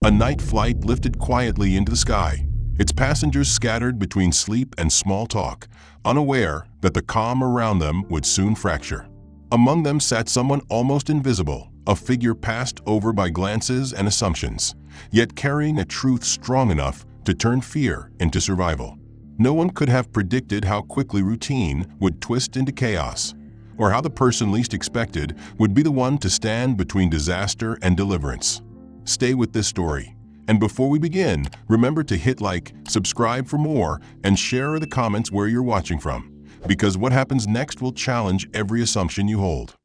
A night flight lifted quietly into the sky, its passengers scattered between sleep and small talk, unaware that the calm around them would soon fracture. Among them sat someone almost invisible, a figure passed over by glances and assumptions, yet carrying a truth strong enough to turn fear into survival. No one could have predicted how quickly routine would twist into chaos, or how the person least expected would be the one to stand between disaster and deliverance. Stay with this story. And before we begin, remember to hit like, subscribe for more, and share in the comments where you're watching from, because what happens next will challenge every assumption you hold.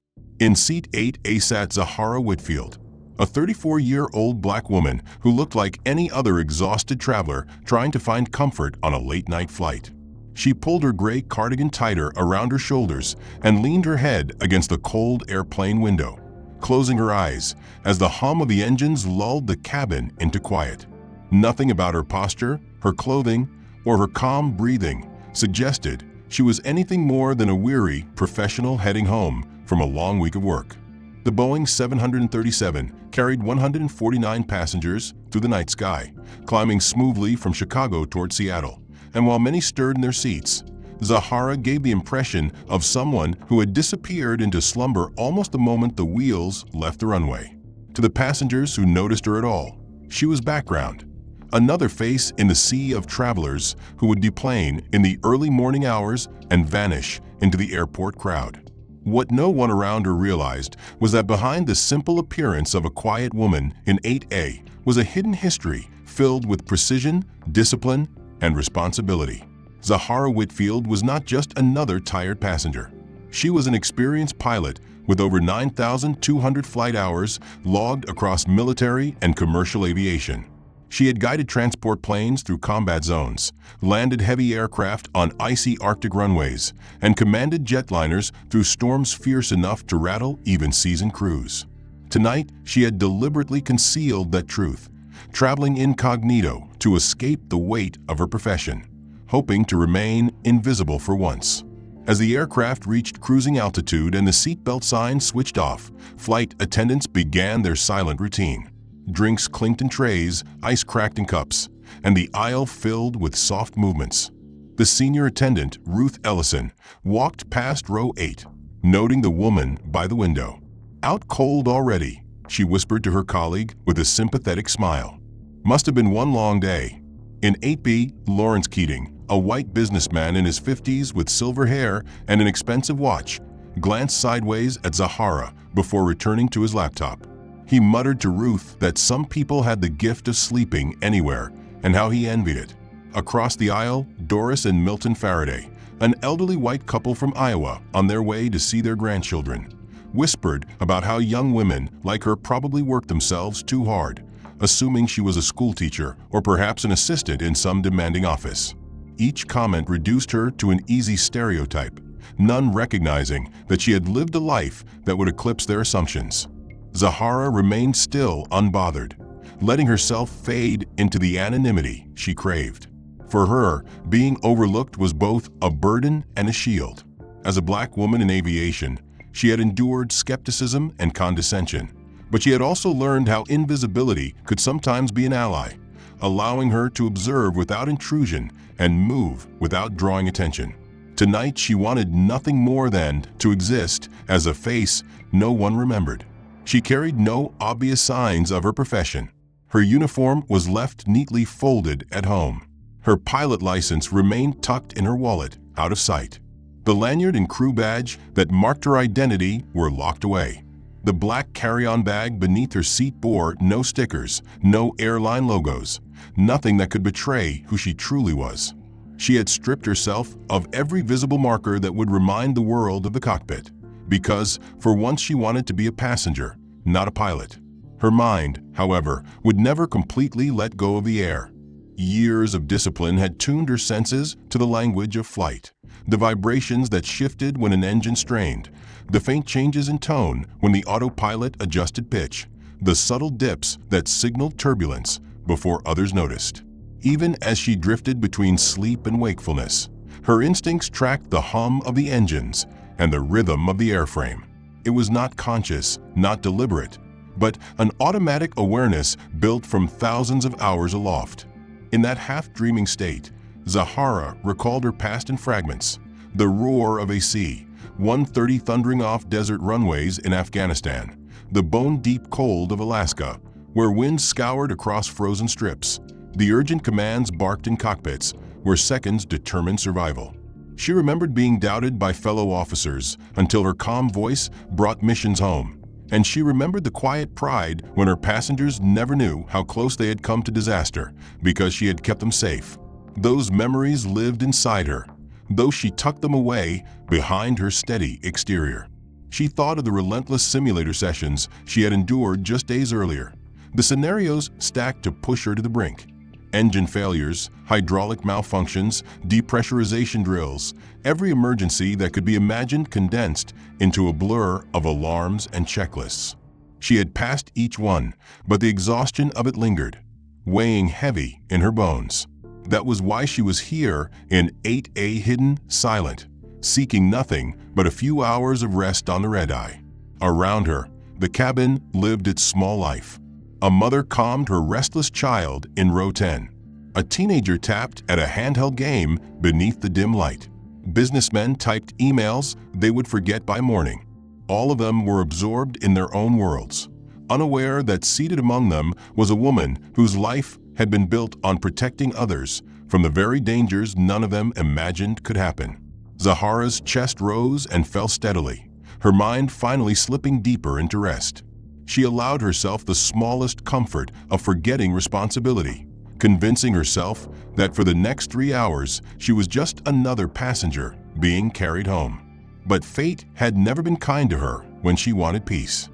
In Seat 8 sat Zahara Whitfield, a 34-year-old black woman who looked like any other exhausted traveler trying to find comfort on a late-night flight. She pulled her gray cardigan tighter around her shoulders and leaned her head against the cold airplane window, closing her eyes as the hum of the engines lulled the cabin into quiet. Nothing about her posture, her clothing, or her calm breathing suggested she was anything more than a weary professional heading home from a long week of work. The Boeing 737 carried 149 passengers through the night sky, climbing smoothly from Chicago toward Seattle. And while many stirred in their seats, Zahara gave the impression of someone who had disappeared into slumber almost the moment the wheels left the runway. To the passengers who noticed her at all, she was background, another face in the sea of travelers who would deplane in the early morning hours and vanish into the airport crowd. What no one around her realized was that behind the simple appearance of a quiet woman in 8A was a hidden history filled with precision, discipline, and responsibility. Zahara Whitfield was not just another tired passenger. She was an experienced pilot with over 9,200 flight hours logged across military and commercial aviation. She had guided transport planes through combat zones, landed heavy aircraft on icy Arctic runways, and commanded jetliners through storms fierce enough to rattle even seasoned crews. Tonight, she had deliberately concealed that truth, traveling incognito to escape the weight of her profession, hoping to remain invisible for once. As the aircraft reached cruising altitude and the seatbelt sign switched off, flight attendants began their silent routine. Drinks clinked in trays, ice cracked in cups, and the aisle filled with soft movements. The senior attendant, Ruth Ellison, walked past row 8, noting the woman by the window. "Out cold already," she whispered to her colleague with a sympathetic smile. "Must have been one long day." In 8B, Lawrence Keating, a white businessman in his 50s with silver hair and an expensive watch, glanced sideways at Zahara before returning to his laptop. He muttered to Ruth that some people had the gift of sleeping anywhere and how he envied it. Across the aisle, Doris and Milton Faraday, an elderly white couple from Iowa on their way to see their grandchildren, whispered about how young women like her probably worked themselves too hard, assuming she was a schoolteacher or perhaps an assistant in some demanding office. Each comment reduced her to an easy stereotype, none recognizing that she had lived a life that would eclipse their assumptions. Zahara remained still, unbothered, letting herself fade into the anonymity she craved. For her, being overlooked was both a burden and a shield. As a black woman in aviation, she had endured skepticism and condescension, but she had also learned how invisibility could sometimes be an ally, allowing her to observe without intrusion and move without drawing attention. Tonight, she wanted nothing more than to exist as a face no one remembered. She carried no obvious signs of her profession. Her uniform was left neatly folded at home. Her pilot license remained tucked in her wallet, out of sight. The lanyard and crew badge that marked her identity were locked away. The black carry-on bag beneath her seat bore no stickers, no airline logos, nothing that could betray who she truly was. She had stripped herself of every visible marker that would remind the world of the cockpit, because for once she wanted to be a passenger, not a pilot. Her mind, however, would never completely let go of the air. Years of discipline had tuned her senses to the language of flight, the vibrations that shifted when an engine strained, the faint changes in tone when the autopilot adjusted pitch, the subtle dips that signaled turbulence before others noticed. Even as she drifted between sleep and wakefulness, her instincts tracked the hum of the engines and the rhythm of the airframe. It was not conscious, not deliberate, but an automatic awareness built from thousands of hours aloft. In that half-dreaming state, Zahara recalled her past in fragments: the roar of a sea, 1:30 thundering off desert runways in Afghanistan, the bone-deep cold of Alaska, where winds scoured across frozen strips, the urgent commands barked in cockpits, where seconds determined survival. She remembered being doubted by fellow officers until her calm voice brought missions home. And she remembered the quiet pride when her passengers never knew how close they had come to disaster because she had kept them safe. Those memories lived inside her, though she tucked them away behind her steady exterior. She thought of the relentless simulator sessions she had endured just days earlier, the scenarios stacked to push her to the brink. Engine failures, hydraulic malfunctions, depressurization drills, every emergency that could be imagined condensed into a blur of alarms and checklists. She had passed each one, but the exhaustion of it lingered, weighing heavy in her bones. That was why she was here in 8A, hidden, silent, seeking nothing but a few hours of rest on the red-eye. Around her, the cabin lived its small life. A mother calmed her restless child in row 10. A teenager tapped at a handheld game beneath the dim light. Businessmen typed emails they would forget by morning. All of them were absorbed in their own worlds, unaware that seated among them was a woman whose life had been built on protecting others from the very dangers none of them imagined could happen. Zahara's chest rose and fell steadily, her mind finally slipping deeper into rest. She allowed herself the smallest comfort of forgetting responsibility, convincing herself that for the next 3 hours she was just another passenger being carried home. But fate had never been kind to her when she wanted peace.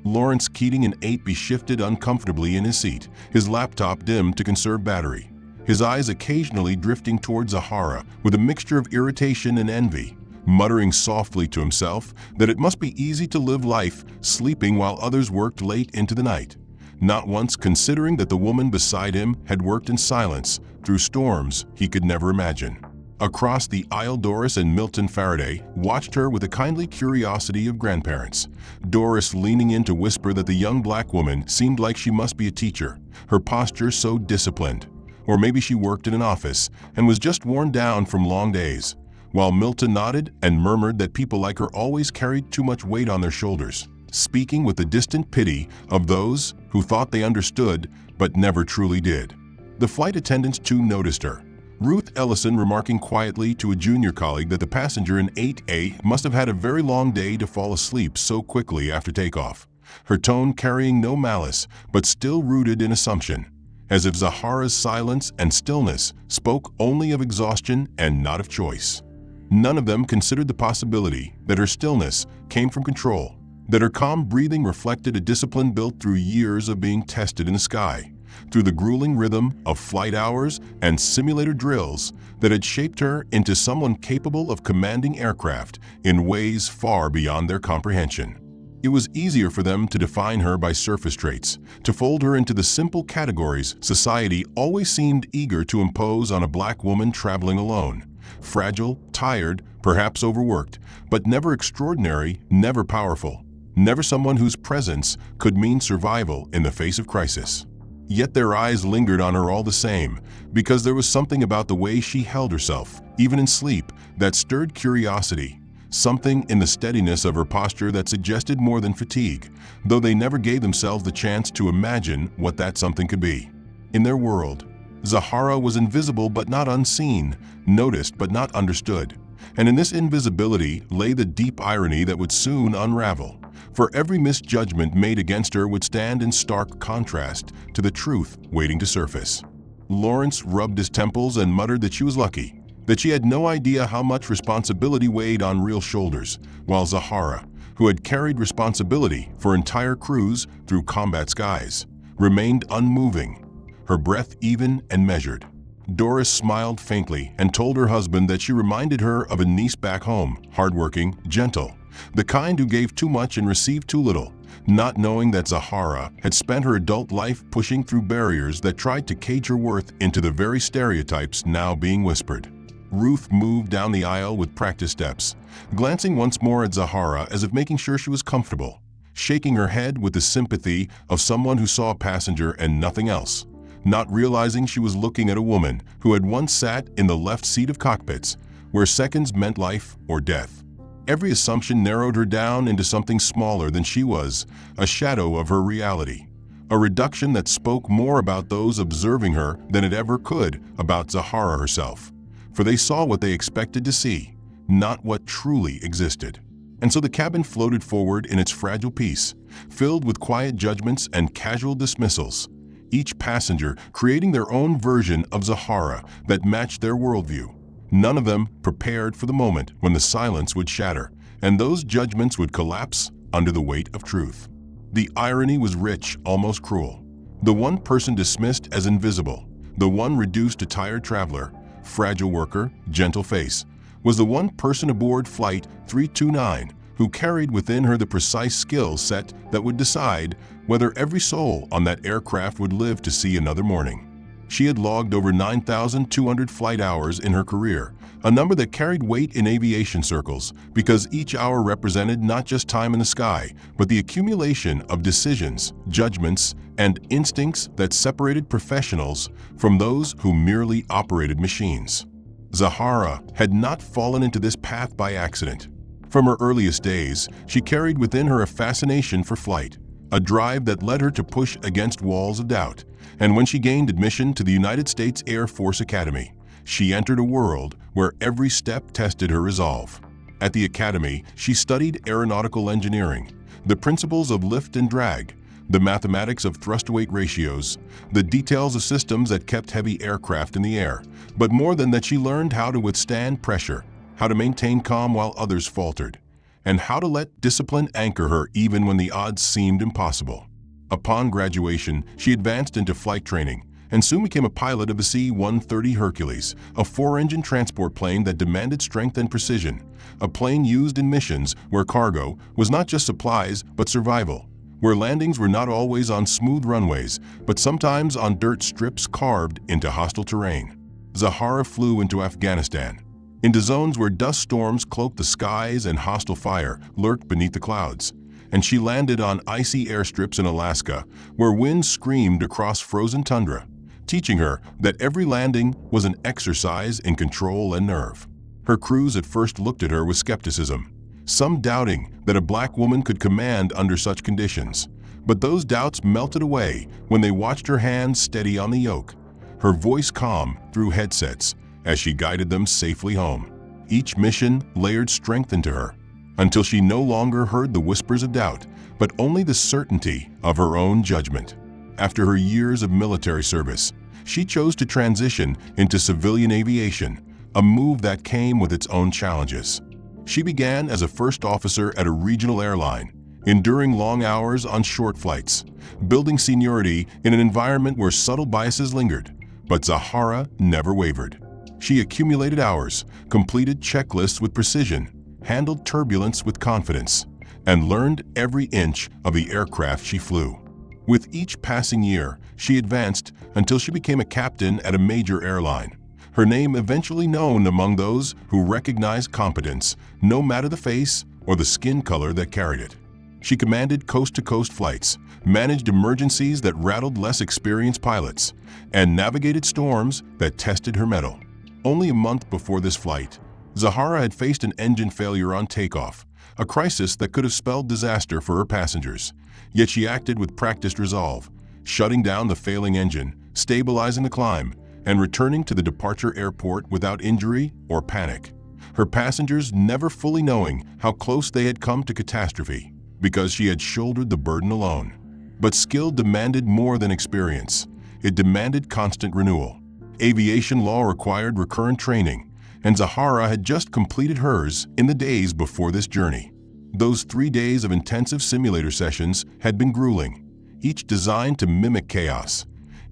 Lawrence Keating in 8B shifted uncomfortably in his seat, his laptop dimmed to conserve battery, his eyes occasionally drifting toward Zahara with a mixture of irritation and envy, muttering softly to himself that it must be easy to live life sleeping while others worked late into the night, not once considering that the woman beside him had worked in silence through storms he could never imagine. Across the aisle, Doris and Milton Faraday watched her with the kindly curiosity of grandparents, Doris leaning in to whisper that the young black woman seemed like she must be a teacher, her posture so disciplined. Or maybe she worked in an office and was just worn down from long days, while Milton nodded and murmured that people like her always carried too much weight on their shoulders, speaking with the distant pity of those who thought they understood but never truly did. The flight attendants too noticed her, Ruth Ellison remarking quietly to a junior colleague that the passenger in 8A must have had a very long day to fall asleep so quickly after takeoff, her tone carrying no malice but still rooted in assumption, as if Zahara's silence and stillness spoke only of exhaustion and not of choice. None of them considered the possibility that her stillness came from control, that her calm breathing reflected a discipline built through years of being tested in the sky, through the grueling rhythm of flight hours and simulator drills that had shaped her into someone capable of commanding aircraft in ways far beyond their comprehension. It was easier for them to define her by surface traits, to fold her into the simple categories society always seemed eager to impose on a black woman traveling alone. Fragile, tired, perhaps overworked, but never extraordinary, never powerful, never someone whose presence could mean survival in the face of crisis. Yet their eyes lingered on her all the same, because there was something about the way she held herself, even in sleep, that stirred curiosity, something in the steadiness of her posture that suggested more than fatigue, though they never gave themselves the chance to imagine what that something could be. In their world, Zahara was invisible but not unseen, noticed but not understood. And in this invisibility lay the deep irony that would soon unravel, for every misjudgment made against her would stand in stark contrast to the truth waiting to surface. Lawrence rubbed his temples and muttered that she was lucky, that she had no idea how much responsibility weighed on real shoulders, while Zahara, who had carried responsibility for entire crews through combat skies, remained unmoving, her breath even and measured. Doris smiled faintly and told her husband that she reminded her of a niece back home, hardworking, gentle, the kind who gave too much and received too little, not knowing that Zahara had spent her adult life pushing through barriers that tried to cage her worth into the very stereotypes now being whispered. Ruth moved down the aisle with practiced steps, glancing once more at Zahara as if making sure she was comfortable. shaking her head with the sympathy of someone who saw a passenger and nothing else, not realizing she was looking at a woman who had once sat in the left seat of cockpits, where seconds meant life or death. Every assumption narrowed her down into something smaller than she was, a shadow of her reality. A reduction that spoke more about those observing her than it ever could about Zahara herself. For they saw what they expected to see, not what truly existed. And so the cabin floated forward in its fragile peace, filled with quiet judgments and casual dismissals, each passenger creating their own version of Zahara that matched their worldview. None of them prepared for the moment when the silence would shatter, and those judgments would collapse under the weight of truth. The irony was rich, almost cruel. The one person dismissed as invisible, the one reduced to tired traveler, fragile worker, gentle face, was the one person aboard Flight 329 who carried within her the precise skill set that would decide whether every soul on that aircraft would live to see another morning. She had logged over 9,200 flight hours in her career, a number that carried weight in aviation circles because each hour represented not just time in the sky, but the accumulation of decisions, judgments, and instincts that separated professionals from those who merely operated machines. Zahara had not fallen into this path by accident. From her earliest days, she carried within her a fascination for flight, a drive that led her to push against walls of doubt. And when she gained admission to the United States Air Force Academy, she entered a world where every step tested her resolve. At the academy, she studied aeronautical engineering, the principles of lift and drag, the mathematics of thrust-to-weight ratios, the details of systems that kept heavy aircraft in the air. But more than that, she learned how to withstand pressure, how to maintain calm while others faltered, and how to let discipline anchor her even when the odds seemed impossible. Upon graduation, she advanced into flight training and soon became a pilot of the C-130 Hercules, a four-engine transport plane that demanded strength and precision, a plane used in missions where cargo was not just supplies but survival, where landings were not always on smooth runways but sometimes on dirt strips carved into hostile terrain. Zahara flew into Afghanistan, into zones where dust storms cloaked the skies and hostile fire lurked beneath the clouds. And she landed on icy airstrips in Alaska, where winds screamed across frozen tundra, teaching her that every landing was an exercise in control and nerve. Her crews at first looked at her with skepticism, some doubting that a black woman could command under such conditions. But those doubts melted away when they watched her hands steady on the yoke, her voice calm through headsets as she guided them safely home. Each mission layered strength into her, until she no longer heard the whispers of doubt, but only the certainty of her own judgment. After her years of military service, she chose to transition into civilian aviation, a move that came with its own challenges. She began as a first officer at a regional airline, enduring long hours on short flights, building seniority in an environment where subtle biases lingered. But Zahara never wavered. She accumulated hours, completed checklists with precision, handled turbulence with confidence, and learned every inch of the aircraft she flew. With each passing year, she advanced until she became a captain at a major airline, her name eventually known among those who recognized competence, no matter the face or the skin color that carried it. She commanded coast-to-coast flights, managed emergencies that rattled less experienced pilots, and navigated storms that tested her mettle. Only a month before this flight, Zahara had faced an engine failure on takeoff, a crisis that could have spelled disaster for her passengers. Yet she acted with practiced resolve, shutting down the failing engine, stabilizing the climb, and returning to the departure airport without injury or panic. Her passengers never fully knowing how close they had come to catastrophe, because she had shouldered the burden alone. But skill demanded more than experience. It demanded constant renewal. Aviation law required recurrent training, and Zahara had just completed hers in the days before this journey. Those 3 days of intensive simulator sessions had been grueling, each designed to mimic chaos,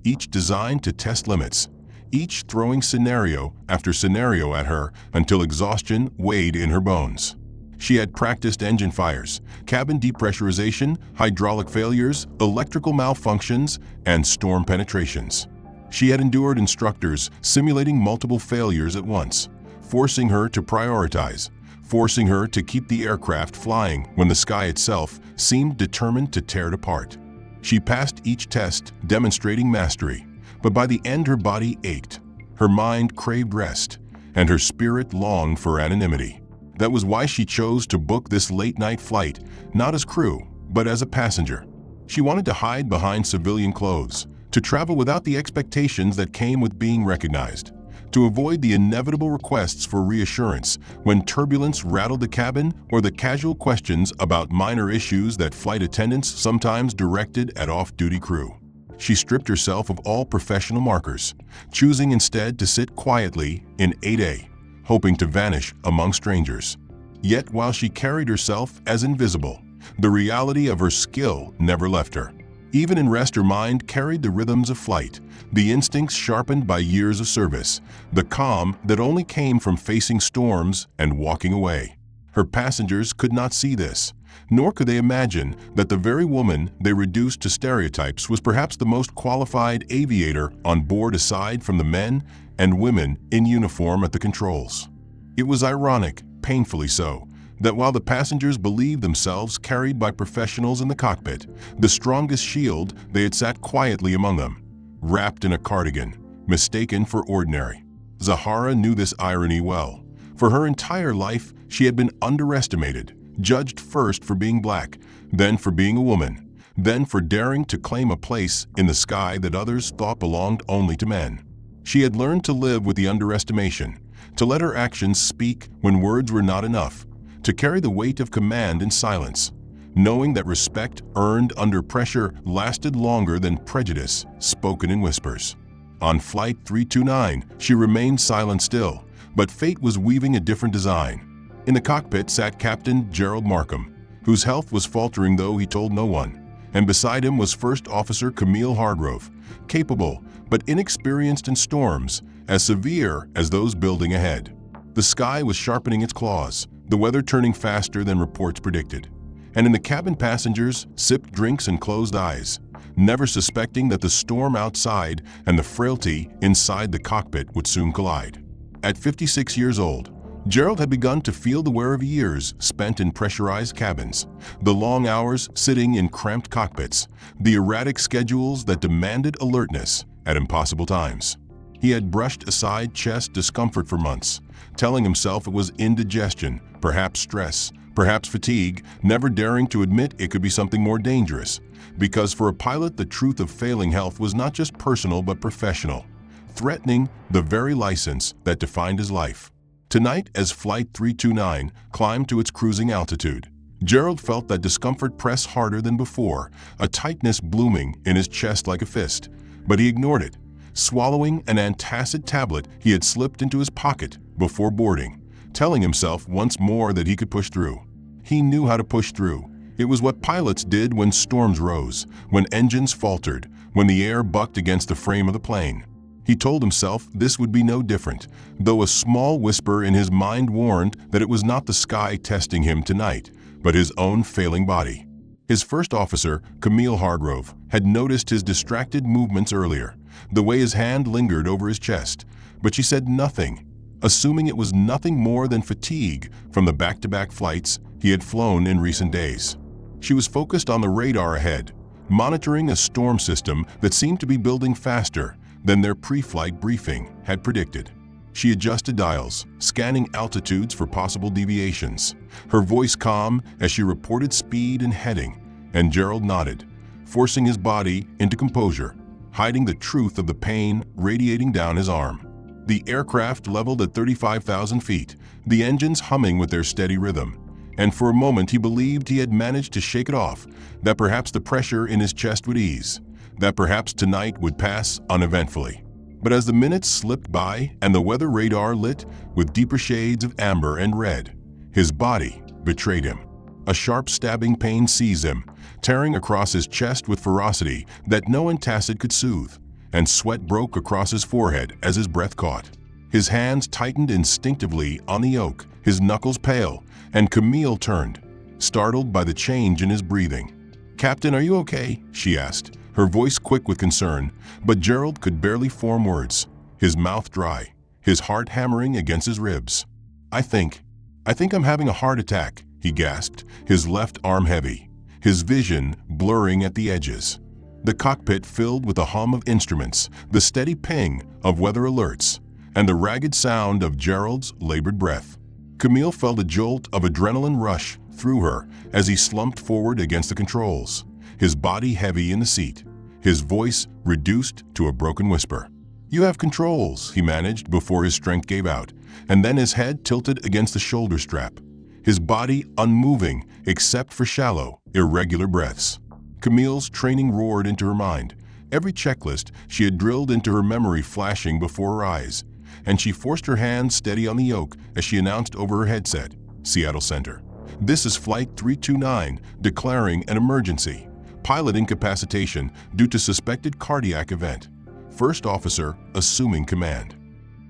each designed to test limits, each throwing scenario after scenario at her until exhaustion weighed in her bones. She had practiced engine fires, cabin depressurization, hydraulic failures, electrical malfunctions, and storm penetrations. She had endured instructors simulating multiple failures at once, forcing her to prioritize, forcing her to keep the aircraft flying when the sky itself seemed determined to tear it apart. She passed each test, demonstrating mastery, but by the end her body ached, her mind craved rest, and her spirit longed for anonymity. That was why she chose to book this late-night flight, not as crew, but as a passenger. She wanted to hide behind civilian clothes, to travel without the expectations that came with being recognized, to avoid the inevitable requests for reassurance when turbulence rattled the cabin or the casual questions about minor issues that flight attendants sometimes directed at off-duty crew. She stripped herself of all professional markers, choosing instead to sit quietly in 8A, hoping to vanish among strangers. Yet while she carried herself as invisible, the reality of her skill never left her. Even in rest, her mind carried the rhythms of flight, the instincts sharpened by years of service, the calm that only came from facing storms and walking away. Her passengers could not see this, nor could they imagine that the very woman they reduced to stereotypes was perhaps the most qualified aviator on board aside from the men and women in uniform at the controls. It was ironic, painfully so, that while the passengers believed themselves carried by professionals in the cockpit, the strongest shield, they had sat quietly among them, wrapped in a cardigan, mistaken for ordinary. Zahara knew this irony well. For her entire life, she had been underestimated, judged first for being black, then for being a woman, then for daring to claim a place in the sky that others thought belonged only to men. She had learned to live with the underestimation, to let her actions speak when words were not enough, to carry the weight of command in silence, knowing that respect earned under pressure lasted longer than prejudice spoken in whispers. On Flight 329, she remained silent still, but fate was weaving a different design. In the cockpit sat Captain Gerald Markham, whose health was faltering though he told no one, and beside him was First Officer Camille Hargrove, capable but inexperienced in storms as severe as those building ahead. The sky was sharpening its claws, the weather turning faster than reports predicted. And in the cabin, passengers sipped drinks and closed eyes, never suspecting that the storm outside and the frailty inside the cockpit would soon collide. At 56 years old, Gerald had begun to feel the wear of years spent in pressurized cabins, the long hours sitting in cramped cockpits, the erratic schedules that demanded alertness at impossible times. He had brushed aside chest discomfort for months, telling himself it was indigestion, perhaps stress, perhaps fatigue, never daring to admit it could be something more dangerous. Because for a pilot, the truth of failing health was not just personal but professional, threatening the very license that defined his life. Tonight, as Flight 329 climbed to its cruising altitude, Gerald felt that discomfort press harder than before, a tightness blooming in his chest like a fist. But he ignored it, swallowing an antacid tablet he had slipped into his pocket before boarding, telling himself once more that he could push through. He knew how to push through. It was what pilots did when storms rose, when engines faltered, when the air bucked against the frame of the plane. He told himself this would be no different, though a small whisper in his mind warned that it was not the sky testing him tonight, but his own failing body. His first officer, Camille Hargrove, had noticed his distracted movements earlier, the way his hand lingered over his chest, but she said nothing, assuming it was nothing more than fatigue from the back-to-back flights he had flown in recent days. She was focused on the radar ahead, monitoring a storm system that seemed to be building faster than their pre-flight briefing had predicted. She adjusted dials, scanning altitudes for possible deviations, her voice calm as she reported speed and heading, and Gerald nodded, forcing his body into composure, hiding the truth of the pain radiating down his arm. The aircraft leveled at 35,000 feet, the engines humming with their steady rhythm, and for a moment he believed he had managed to shake it off, that perhaps the pressure in his chest would ease, that perhaps tonight would pass uneventfully. But as the minutes slipped by and the weather radar lit with deeper shades of amber and red, his body betrayed him. A sharp stabbing pain seized him, tearing across his chest with ferocity that no antacid could soothe, and sweat broke across his forehead as his breath caught. His hands tightened instinctively on the yoke, his knuckles pale, and Camille turned, startled by the change in his breathing. "Captain, are you okay?" she asked, her voice quick with concern, but Gerald could barely form words, his mouth dry, his heart hammering against his ribs. I think "I think I'm having a heart attack," he gasped, his left arm heavy, his vision blurring at the edges. The cockpit filled with a hum of instruments, the steady ping of weather alerts, and the ragged sound of Gerald's labored breath. Camille felt a jolt of adrenaline rush through her as he slumped forward against the controls, his body heavy in the seat, his voice reduced to a broken whisper. "You have controls," he managed before his strength gave out, and then his head tilted against the shoulder strap, his body unmoving except for shallow, irregular breaths. Camille's training roared into her mind, every checklist she had drilled into her memory flashing before her eyes, and she forced her hands steady on the yoke as she announced over her headset, "Seattle Center. This is Flight 329, declaring an emergency. Pilot incapacitation due to suspected cardiac event. First officer assuming command."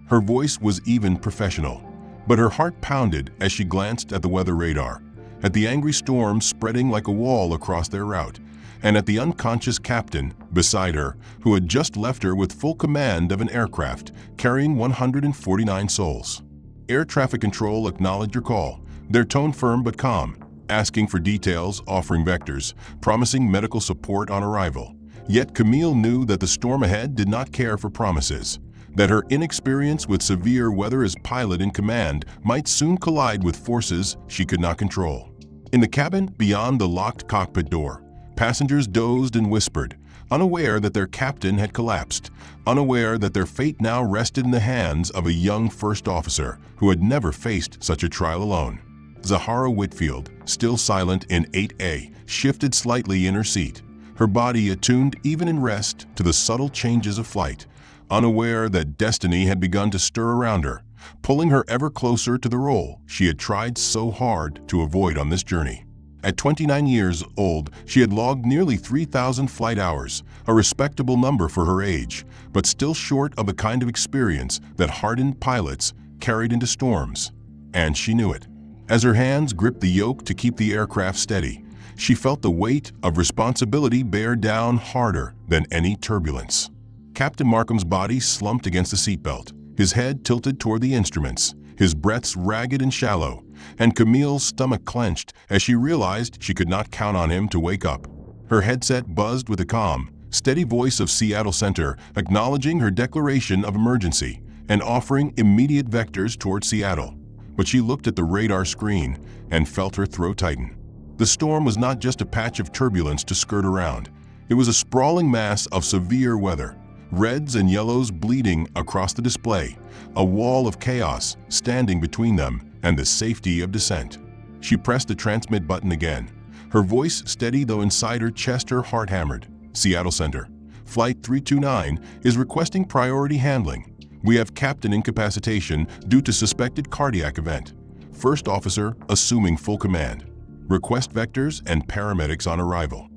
Her voice was even professional, but her heart pounded as she glanced at the weather radar, at the angry storm spreading like a wall across their route, and at the unconscious captain beside her, who had just left her with full command of an aircraft carrying 149 souls. Air traffic control acknowledged your call, their tone firm but calm, asking for details, offering vectors, promising medical support on arrival. Yet Camille knew that the storm ahead did not care for promises, that her inexperience with severe weather as pilot in command might soon collide with forces she could not control. In the cabin beyond the locked cockpit door, passengers dozed and whispered, unaware that their captain had collapsed, unaware that their fate now rested in the hands of a young first officer who had never faced such a trial alone. Zahara Whitfield, still silent in 8A, shifted slightly in her seat, her body attuned even in rest to the subtle changes of flight, unaware that destiny had begun to stir around her, pulling her ever closer to the role she had tried so hard to avoid on this journey. At 29 years old, she had logged nearly 3,000 flight hours, a respectable number for her age, but still short of the kind of experience that hardened pilots carried into storms. And she knew it. As her hands gripped the yoke to keep the aircraft steady, she felt the weight of responsibility bear down harder than any turbulence. Captain Markham's body slumped against the seatbelt, his head tilted toward the instruments, his breaths ragged and shallow, and Camille's stomach clenched as she realized she could not count on him to wake up. Her headset buzzed with the calm, steady voice of Seattle Center acknowledging her declaration of emergency and offering immediate vectors toward Seattle. But she looked at the radar screen and felt her throat tighten. The storm was not just a patch of turbulence to skirt around. It was a sprawling mass of severe weather, reds and yellows bleeding across the display, a wall of chaos standing between them and the safety of descent. She pressed the transmit button again, her voice steady though inside her chest her heart hammered. "Seattle Center. Flight 329 is requesting priority handling. We have captain incapacitation due to suspected cardiac event. First officer assuming full command. Request vectors and paramedics on arrival."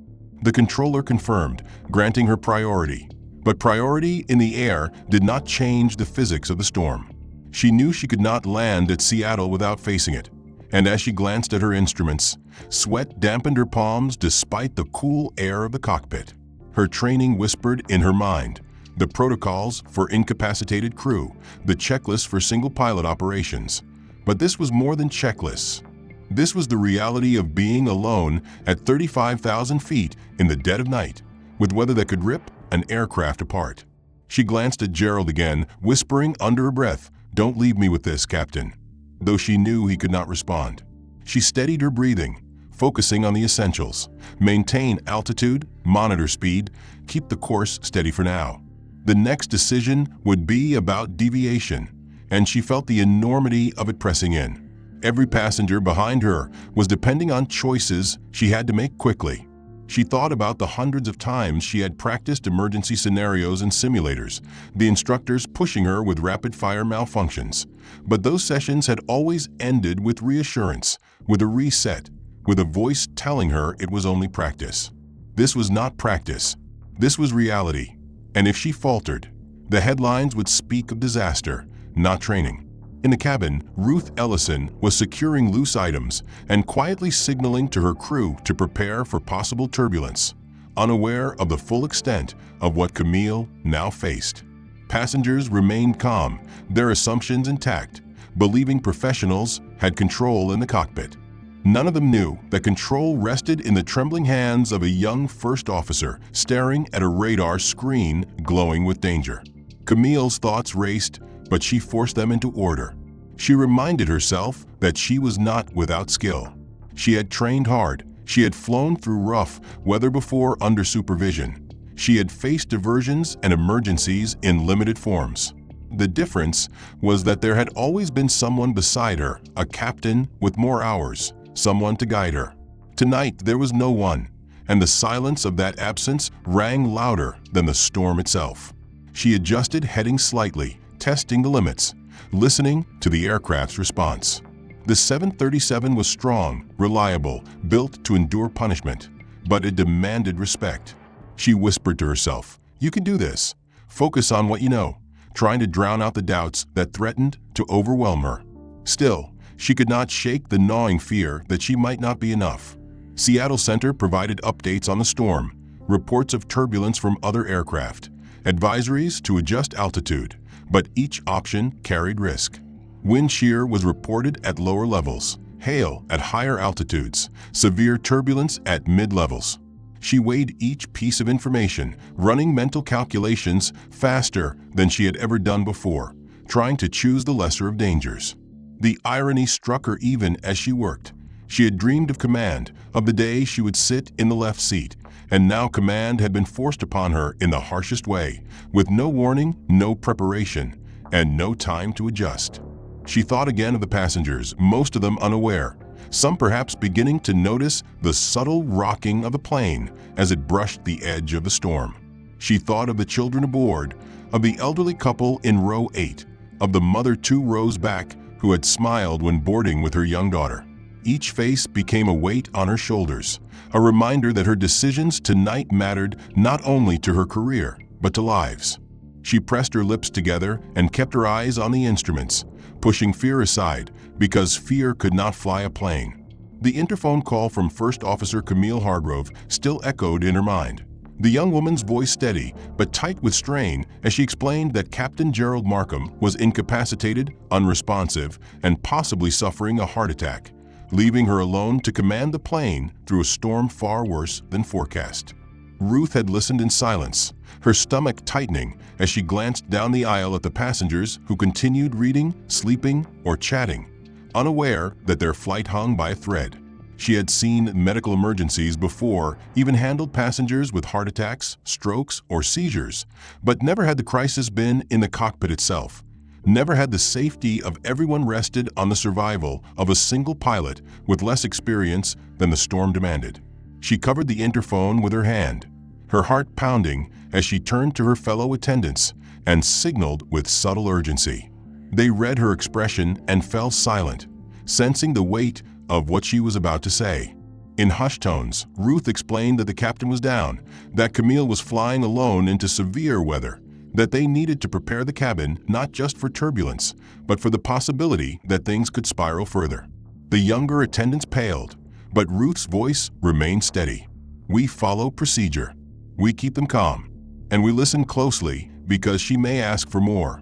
The controller confirmed, granting her priority. But priority in the air did not change the physics of the storm. She knew she could not land at Seattle without facing it, and as she glanced at her instruments, sweat dampened her palms despite the cool air of the cockpit. Her training whispered in her mind, the protocols for incapacitated crew, the checklist for single pilot operations. But this was more than checklists. This was the reality of being alone at 35,000 feet in the dead of night, with weather that could rip an aircraft apart. She glanced at Gerald again, whispering under her breath, "Don't leave me with this, Captain," though she knew he could not respond. She steadied her breathing, focusing on the essentials. Maintain altitude, monitor speed, keep the course steady for now. The next decision would be about deviation, and she felt the enormity of it pressing in. Every passenger behind her was depending on choices she had to make quickly. She thought about the hundreds of times she had practiced emergency scenarios in simulators, the instructors pushing her with rapid-fire malfunctions. But those sessions had always ended with reassurance, with a reset, with a voice telling her it was only practice. This was not practice. This was reality. And if she faltered, the headlines would speak of disaster, not training. In the cabin, Ruth Ellison was securing loose items and quietly signaling to her crew to prepare for possible turbulence, unaware of the full extent of what Camille now faced. Passengers remained calm, their assumptions intact, believing professionals had control in the cockpit. None of them knew that control rested in the trembling hands of a young first officer staring at a radar screen glowing with danger. Camille's thoughts raced, but she forced them into order. She reminded herself that she was not without skill. She had trained hard. She had flown through rough weather before under supervision. She had faced diversions and emergencies in limited forms. The difference was that there had always been someone beside her, a captain with more hours, someone to guide her. Tonight there was no one, and the silence of that absence rang louder than the storm itself. She adjusted heading slightly, testing the limits, listening to the aircraft's response. The 737 was strong, reliable, built to endure punishment, but it demanded respect. She whispered to herself, "You can do this. Focus on what you know," trying to drown out the doubts that threatened to overwhelm her. Still, she could not shake the gnawing fear that she might not be enough. Seattle Center provided updates on the storm, reports of turbulence from other aircraft, advisories to adjust altitude, but each option carried risk. Wind shear was reported at lower levels, hail at higher altitudes, severe turbulence at mid-levels. She weighed each piece of information, running mental calculations faster than she had ever done before, trying to choose the lesser of dangers. The irony struck her even as she worked. She had dreamed of command, of the day she would sit in the left seat, and now command had been forced upon her in the harshest way, with no warning, no preparation, and no time to adjust. She thought again of the passengers, most of them unaware, some perhaps beginning to notice the subtle rocking of the plane as it brushed the edge of the storm. She thought of the children aboard, of the elderly couple in row 8, of the mother 2 rows back who had smiled when boarding with her young daughter. Each face became a weight on her shoulders, a reminder that her decisions tonight mattered not only to her career, but to lives. She pressed her lips together and kept her eyes on the instruments, pushing fear aside because fear could not fly a plane. The interphone call from First Officer Camille Hargrove still echoed in her mind. The young woman's voice steady, but tight with strain as she explained that Captain Gerald Markham was incapacitated, unresponsive, and possibly suffering a heart attack, leaving her alone to command the plane through a storm far worse than forecast. Ruth had listened in silence, her stomach tightening as she glanced down the aisle at the passengers who continued reading, sleeping, or chatting, unaware that their flight hung by a thread. She had seen medical emergencies before, even handled passengers with heart attacks, strokes, or seizures, but never had the crisis been in the cockpit itself. Never had the safety of everyone rested on the survival of a single pilot with less experience than the storm demanded. She covered the interphone with her hand, her heart pounding as she turned to her fellow attendants and signaled with subtle urgency. They read her expression and fell silent, sensing the weight of what she was about to say. In hushed tones, Ruth explained that the captain was down, that Camille was flying alone into severe weather, that they needed to prepare the cabin not just for turbulence, but for the possibility that things could spiral further. The younger attendants paled, but Ruth's voice remained steady. "We follow procedure. We keep them calm, and we listen closely because she may ask for more."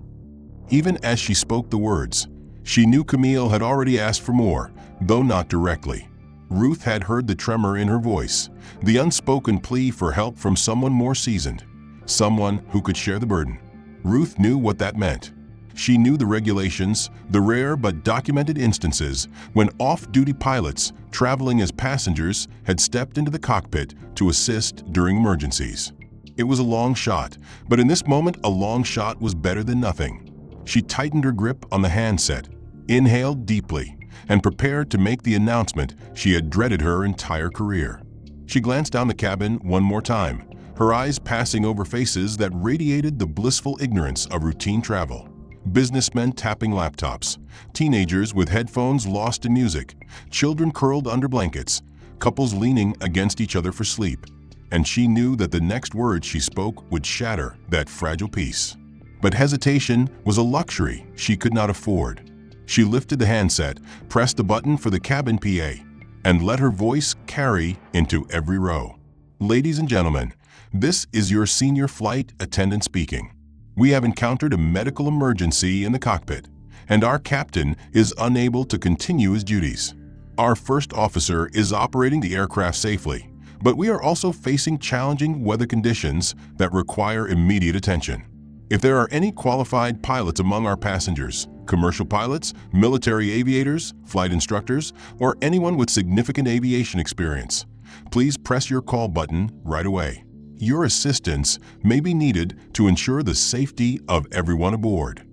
Even as she spoke the words, she knew Camille had already asked for more, though not directly. Ruth had heard the tremor in her voice, the unspoken plea for help from someone more seasoned, someone who could share the burden. Ruth knew what that meant. She knew the regulations, the rare but documented instances when off-duty pilots traveling as passengers had stepped into the cockpit to assist during emergencies. It was a long shot, but in this moment a long shot was better than nothing. She tightened her grip on the handset, inhaled deeply, and prepared to make the announcement she had dreaded her entire career. She glanced down the cabin one more time, her eyes passing over faces that radiated the blissful ignorance of routine travel. Businessmen tapping laptops, teenagers with headphones lost in music, children curled under blankets, couples leaning against each other for sleep. And she knew that the next words she spoke would shatter that fragile peace. But hesitation was a luxury she could not afford. She lifted the handset, pressed the button for the cabin PA, and let her voice carry into every row. "Ladies and gentlemen, this is your senior flight attendant speaking. We have encountered a medical emergency in the cockpit, and our captain is unable to continue his duties. Our first officer is operating the aircraft safely, but we are also facing challenging weather conditions that require immediate attention. If there are any qualified pilots among our passengers, commercial pilots, military aviators, flight instructors, or anyone with significant aviation experience, please press your call button right away. Your assistance may be needed to ensure the safety of everyone aboard.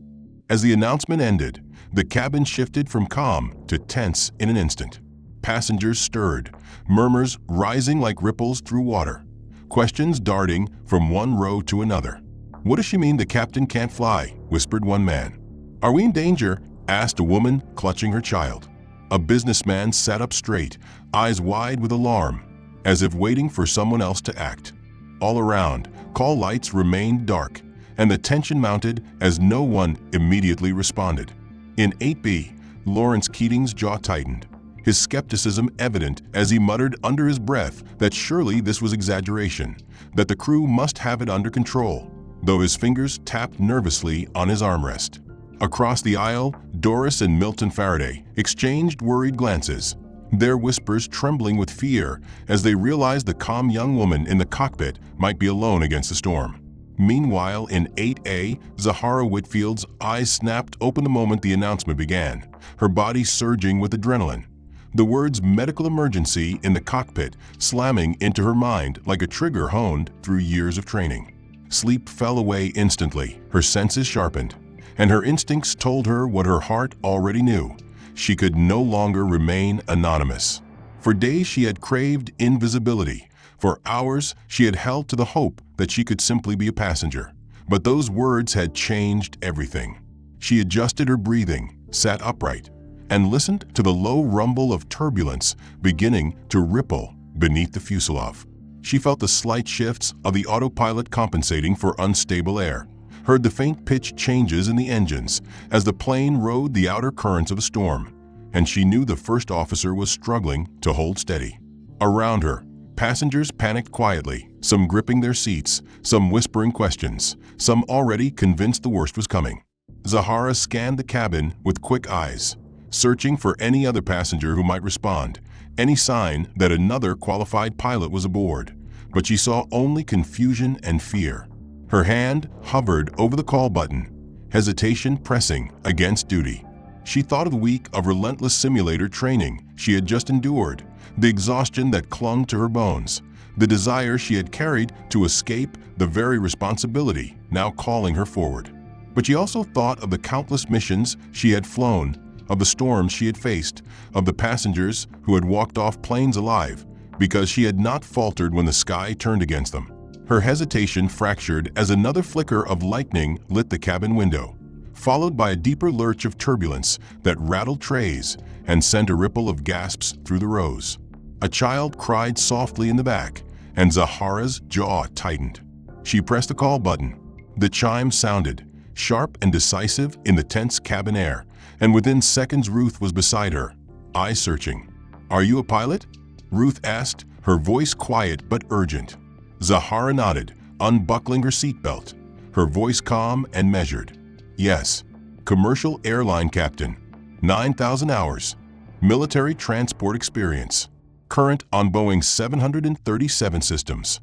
As the announcement ended, the cabin shifted from calm to tense in an instant. Passengers stirred, murmurs rising like ripples through water, questions darting from one row to another. "What does she mean the captain can't fly?" whispered one man. "Are we in danger?" asked a woman clutching her child. A businessman sat up straight, eyes wide with alarm, as if waiting for someone else to act. All around, call lights remained dark, and the tension mounted as no one immediately responded. In 8B, Lawrence Keating's jaw tightened, his skepticism evident as he muttered under his breath that surely this was exaggeration, that the crew must have it under control, though his fingers tapped nervously on his armrest. Across the aisle, Doris and Milton Faraday exchanged worried glances, their whispers trembling with fear as they realized the calm young woman in the cockpit might be alone against the storm. Meanwhile, in 8A, Zahara Whitfield's eyes snapped open the moment the announcement began, her body surging with adrenaline. The words "medical emergency" in the cockpit slamming into her mind like a trigger honed through years of training. Sleep fell away instantly, her senses sharpened, and her instincts told her what her heart already knew. She could no longer remain anonymous. For days she had craved invisibility. For hours she had held to the hope that she could simply be a passenger. But those words had changed everything. She adjusted her breathing, sat upright, and listened to the low rumble of turbulence beginning to ripple beneath the fuselage. She felt the slight shifts of the autopilot compensating for unstable air, heard the faint pitch changes in the engines as the plane rode the outer currents of a storm, and she knew the first officer was struggling to hold steady. Around her, passengers panicked quietly, some gripping their seats, some whispering questions, some already convinced the worst was coming. Zahara scanned the cabin with quick eyes, searching for any other passenger who might respond, any sign that another qualified pilot was aboard, but she saw only confusion and fear. Her hand hovered over the call button, hesitation pressing against duty. She thought of the week of relentless simulator training she had just endured, the exhaustion that clung to her bones, the desire she had carried to escape the very responsibility now calling her forward. But she also thought of the countless missions she had flown, of the storms she had faced, of the passengers who had walked off planes alive because she had not faltered when the sky turned against them. Her hesitation fractured as another flicker of lightning lit the cabin window, followed by a deeper lurch of turbulence that rattled trays and sent a ripple of gasps through the rows. A child cried softly in the back, and Zahara's jaw tightened. She pressed the call button. The chime sounded, sharp and decisive in the tense cabin air, and within seconds Ruth was beside her, eyes searching. "Are you a pilot?" Ruth asked, her voice quiet but urgent. Zahara nodded, unbuckling her seatbelt, her voice calm and measured. "Yes, commercial airline captain, 9,000 hours, military transport experience, current on Boeing 737 systems."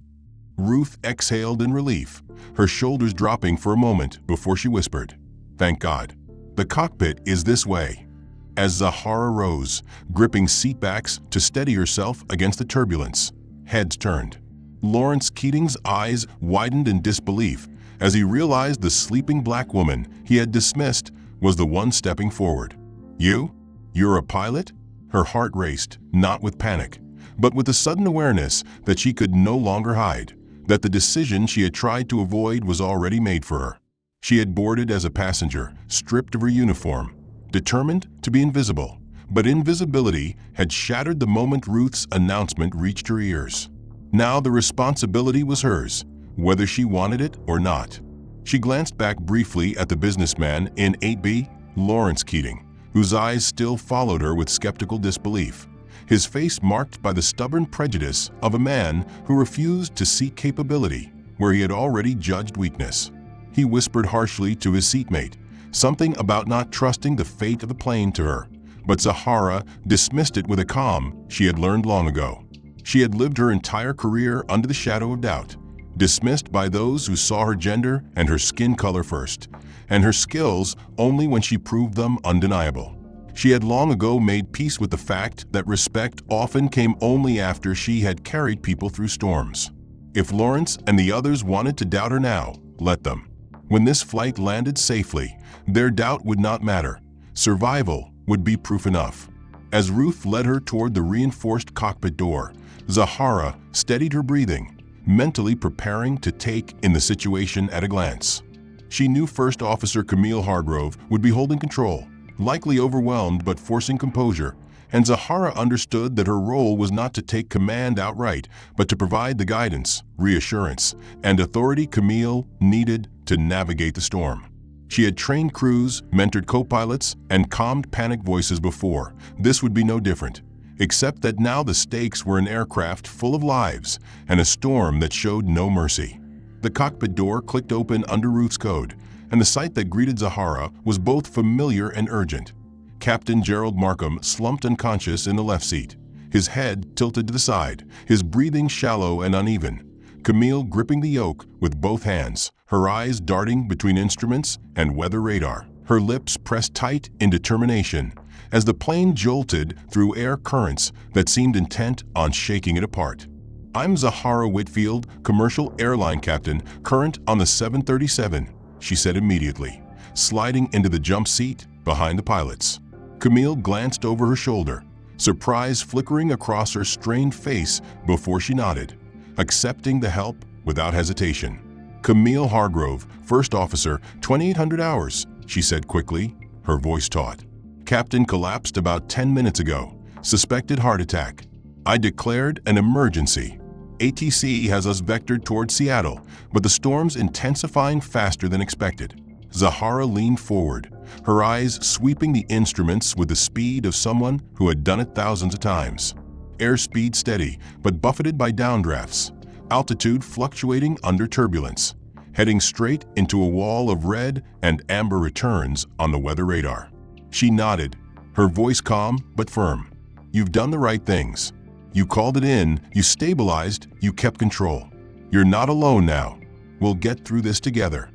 Ruth exhaled in relief, her shoulders dropping for a moment before she whispered, "Thank God. The cockpit is this way." As Zahara rose, gripping seatbacks to steady herself against the turbulence, heads turned. Lawrence Keating's eyes widened in disbelief as he realized the sleeping black woman he had dismissed was the one stepping forward. You're a pilot?" Her heart raced, not with panic, but with the sudden awareness that she could no longer hide, that the decision she had tried to avoid was already made for her. She had boarded as a passenger, stripped of her uniform, determined to be invisible, but invisibility had shattered the moment Ruth's announcement reached her ears. Now the responsibility was hers, whether she wanted it or not. She glanced back briefly at the businessman in 8B, Lawrence Keating, whose eyes still followed her with skeptical disbelief, his face marked by the stubborn prejudice of a man who refused to see capability where he had already judged weakness. He whispered harshly to his seatmate, something about not trusting the fate of the plane to her. But Zahara dismissed it with a calm she had learned long ago. She had lived her entire career under the shadow of doubt, dismissed by those who saw her gender and her skin color first, and her skills only when she proved them undeniable. She had long ago made peace with the fact that respect often came only after she had carried people through storms. If Lawrence and the others wanted to doubt her now, let them. When this flight landed safely, their doubt would not matter. Survival would be proof enough. As Ruth led her toward the reinforced cockpit door, Zahara steadied her breathing, mentally preparing to take in the situation at a glance. She knew First Officer Camille Hargrove would be holding control, likely overwhelmed but forcing composure, and Zahara understood that her role was not to take command outright, but to provide the guidance, reassurance, and authority Camille needed to navigate the storm. She had trained crews, mentored co-pilots, and calmed panic voices before. This would be no different, except that now the stakes were an aircraft full of lives and a storm that showed no mercy. The cockpit door clicked open under Ruth's code, and the sight that greeted Zahara was both familiar and urgent. Captain Gerald Markham slumped unconscious in the left seat, his head tilted to the side, his breathing shallow and uneven. Camille gripping the yoke with both hands, her eyes darting between instruments and weather radar, her lips pressed tight in determination as the plane jolted through air currents that seemed intent on shaking it apart. "I'm Zahara Whitfield, commercial airline captain, current on the 737, she said immediately, sliding into the jump seat behind the pilots. Camille glanced over her shoulder, surprise flickering across her strained face before she nodded, accepting the help without hesitation. "Camille Hargrove, First Officer, 2800 hours, she said quickly, her voice taut. "Captain collapsed about 10 minutes ago. Suspected heart attack. I declared an emergency. ATC has us vectored toward Seattle, but the storm's intensifying faster than expected." Zahara leaned forward, her eyes sweeping the instruments with the speed of someone who had done it thousands of times. Airspeed steady, but buffeted by downdrafts. Altitude fluctuating under turbulence. Heading straight into a wall of red and amber returns on the weather radar. She nodded, her voice calm but firm. "You've done the right things. You called it in, you stabilized, you kept control. You're not alone now. We'll get through this together."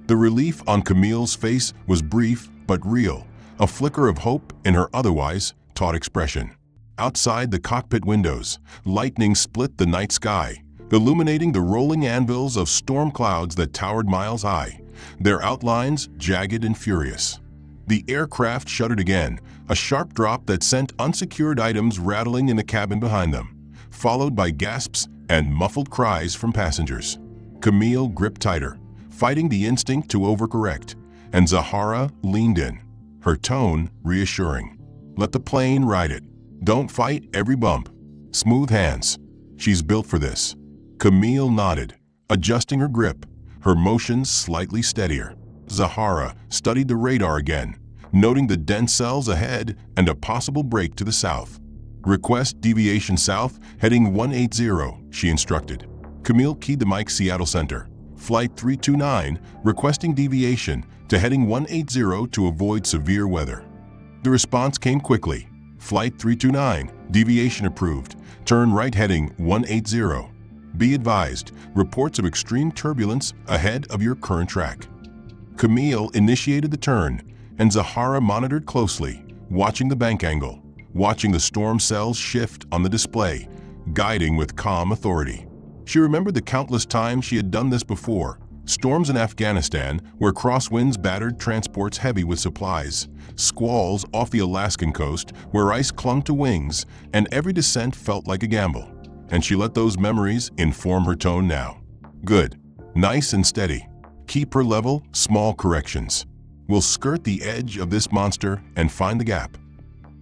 The relief on Camille's face was brief but real, a flicker of hope in her otherwise taut expression. Outside the cockpit windows, lightning split the night sky, illuminating the rolling anvils of storm clouds that towered miles high, their outlines jagged and furious. The aircraft shuddered again, a sharp drop that sent unsecured items rattling in the cabin behind them, followed by gasps and muffled cries from passengers. Camille gripped tighter, fighting the instinct to overcorrect, and Zahara leaned in, her tone reassuring. "Let the plane ride it. Don't fight every bump. Smooth hands. She's built for this." Camille nodded, adjusting her grip, her motions slightly steadier. Zahara studied the radar again, noting the dense cells ahead and a possible break to the south. "Request deviation south, heading 180, she instructed. Camille keyed the mic Seattle Center. Flight 329, requesting deviation to heading 180 to avoid severe weather. The response came quickly. "Flight 329, deviation approved. Turn right heading 180. Be advised, reports of extreme turbulence ahead of your current track." Camille initiated the turn, and Zahara monitored closely, watching the bank angle, watching the storm cells shift on the display, guiding with calm authority. She remembered the countless times she had done this before. Storms in Afghanistan, where crosswinds battered transports heavy with supplies, squalls off the Alaskan coast, where ice clung to wings, and every descent felt like a gamble. And she let those memories inform her tone now. "Good. Nice and steady. Keep her level, small corrections. We'll skirt the edge of this monster and find the gap."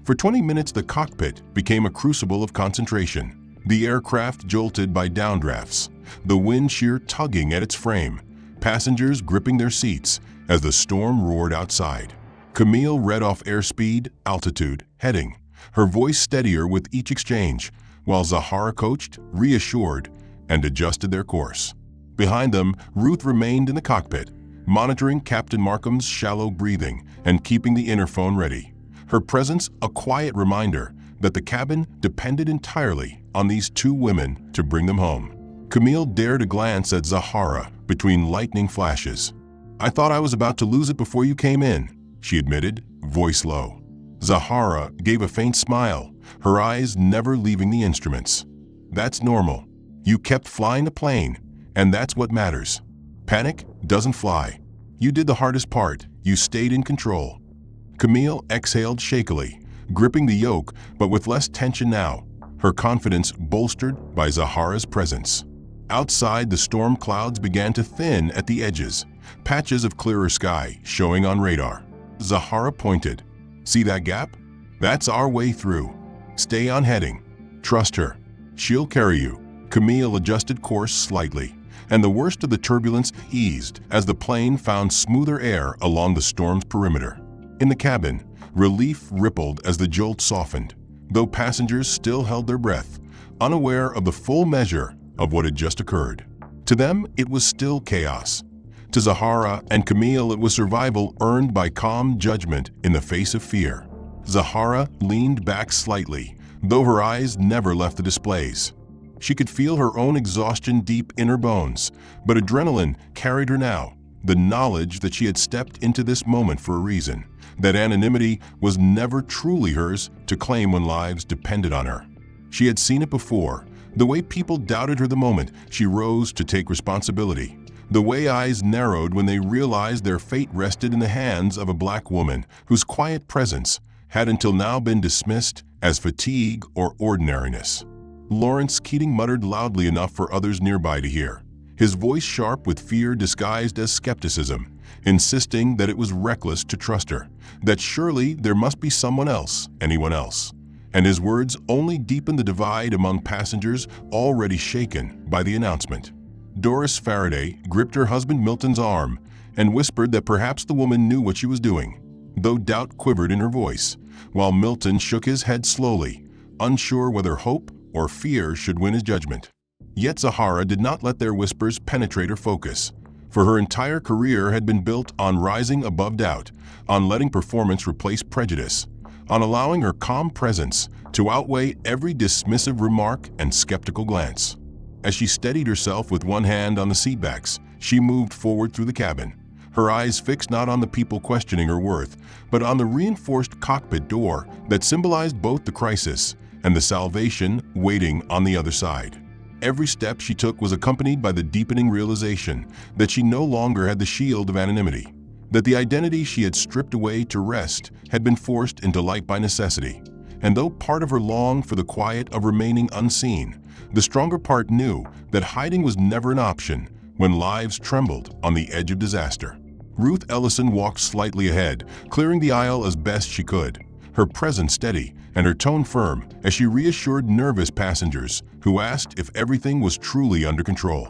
For 20 minutes, the cockpit became a crucible of concentration. The aircraft jolted by downdrafts, the wind shear tugging at its frame, passengers gripping their seats as the storm roared outside. Camille read off airspeed, altitude, heading, her voice steadier with each exchange, while Zahara coached, reassured, and adjusted their course. Behind them, Ruth remained in the cockpit, monitoring Captain Markham's shallow breathing and keeping the interphone ready. Her presence a quiet reminder that the cabin depended entirely on these two women to bring them home. Camille dared a glance at Zahara between lightning flashes. "I thought I was about to lose it before you came in," she admitted, voice low. Zahara gave a faint smile, her eyes never leaving the instruments. "That's normal. You kept flying the plane, and that's what matters. Panic doesn't fly. You did the hardest part. You stayed in control." Camille exhaled shakily, gripping the yoke but with less tension now, her confidence bolstered by Zahara's presence. Outside, the storm clouds began to thin at the edges, patches of clearer sky showing on radar. Zahara pointed. "See that gap? That's our way through. Stay on heading. Trust her. She'll carry you." Camille adjusted course slightly, and the worst of the turbulence eased as the plane found smoother air along the storm's perimeter. In the cabin, relief rippled as the jolt softened, though passengers still held their breath, unaware of the full measure of what had just occurred. To them, it was still chaos. To Zahara and Camille, it was survival earned by calm judgment in the face of fear. Zahara leaned back slightly, though her eyes never left the displays. She could feel her own exhaustion deep in her bones, but adrenaline carried her now, the knowledge that she had stepped into this moment for a reason, that anonymity was never truly hers to claim when lives depended on her. She had seen it before, the way people doubted her the moment she rose to take responsibility, the way eyes narrowed when they realized their fate rested in the hands of a black woman whose quiet presence had until now been dismissed as fatigue or ordinariness. Lawrence Keating muttered loudly enough for others nearby to hear, his voice sharp with fear disguised as skepticism, insisting that it was reckless to trust her, that surely there must be someone else, anyone else. And his words only deepened the divide among passengers already shaken by the announcement. Doris Faraday gripped her husband Milton's arm and whispered that perhaps the woman knew what she was doing, though doubt quivered in her voice, while Milton shook his head slowly, unsure whether hope or fear should win his judgment. Yet Zahara did not let their whispers penetrate her focus, for her entire career had been built on rising above doubt, on letting performance replace prejudice, on allowing her calm presence to outweigh every dismissive remark and skeptical glance. As she steadied herself with one hand on the seatbacks, she moved forward through the cabin, her eyes fixed not on the people questioning her worth, but on the reinforced cockpit door that symbolized both the crisis and the salvation waiting on the other side. Every step she took was accompanied by the deepening realization that she no longer had the shield of anonymity, that the identity she had stripped away to rest had been forced into light by necessity. And though part of her longed for the quiet of remaining unseen, the stronger part knew that hiding was never an option when lives trembled on the edge of disaster. Ruth Ellison walked slightly ahead, clearing the aisle as best she could, her presence steady and her tone firm as she reassured nervous passengers who asked if everything was truly under control.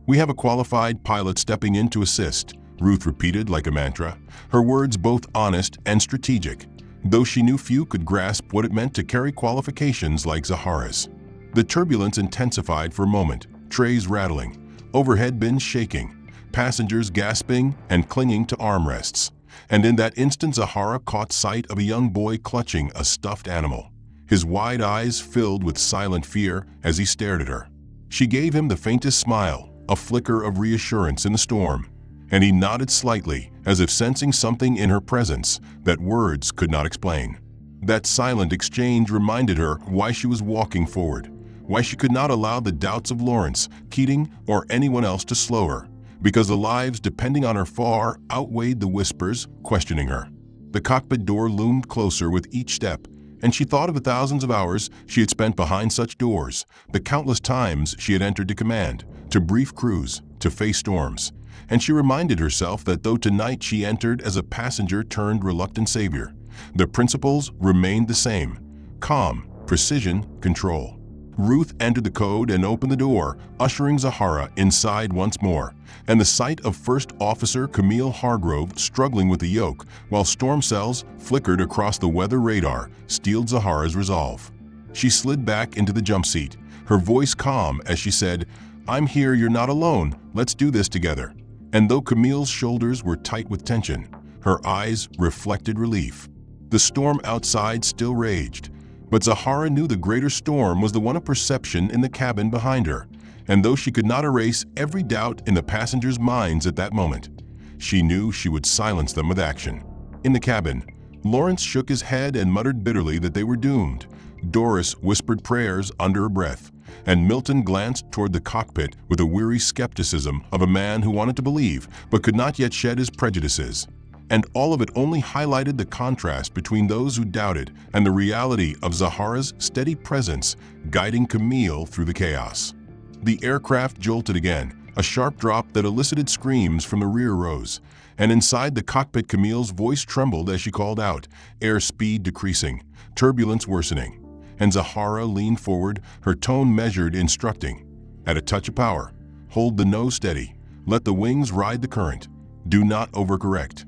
"We have a qualified pilot stepping in to assist," Ruth repeated like a mantra, her words both honest and strategic, though she knew few could grasp what it meant to carry qualifications like Zahara's. The turbulence intensified for a moment, trays rattling, overhead bins shaking, passengers gasping and clinging to armrests. And in that instant, Zahara caught sight of a young boy clutching a stuffed animal, his wide eyes filled with silent fear as he stared at her. She gave him the faintest smile, a flicker of reassurance in the storm, and he nodded slightly as if sensing something in her presence that words could not explain. That silent exchange reminded her why she was walking forward, why she could not allow the doubts of Lawrence, Keating, or anyone else to slow her, because the lives depending on her far outweighed the whispers questioning her. The cockpit door loomed closer with each step, and she thought of the thousands of hours she had spent behind such doors, the countless times she had entered to command, to brief crews, to face storms. And she reminded herself that though tonight she entered as a passenger turned reluctant savior, the principles remained the same: calm, precision, control. Ruth entered the code and opened the door, ushering Zahara inside once more, and the sight of First Officer Camille Hargrove struggling with the yoke while storm cells flickered across the weather radar steeled Zahara's resolve. She slid back into the jump seat, her voice calm as she said, "I'm here, you're not alone, let's do this together." And though Camille's shoulders were tight with tension, her eyes reflected relief. The storm outside still raged, but Zahara knew the greater storm was the one of perception in the cabin behind her, and though she could not erase every doubt in the passengers' minds at that moment, she knew she would silence them with action. In the cabin, Lawrence shook his head and muttered bitterly that they were doomed. Doris whispered prayers under her breath, and Milton glanced toward the cockpit with a weary skepticism of a man who wanted to believe but could not yet shed his prejudices. And all of it only highlighted the contrast between those who doubted and the reality of Zahara's steady presence guiding Camille through the chaos. The aircraft jolted again, a sharp drop that elicited screams from the rear rows, and inside the cockpit Camille's voice trembled as she called out, airspeed decreasing, turbulence worsening. And Zahara leaned forward, her tone measured, instructing, "At a touch of power, hold the nose steady, let the wings ride the current, do not overcorrect."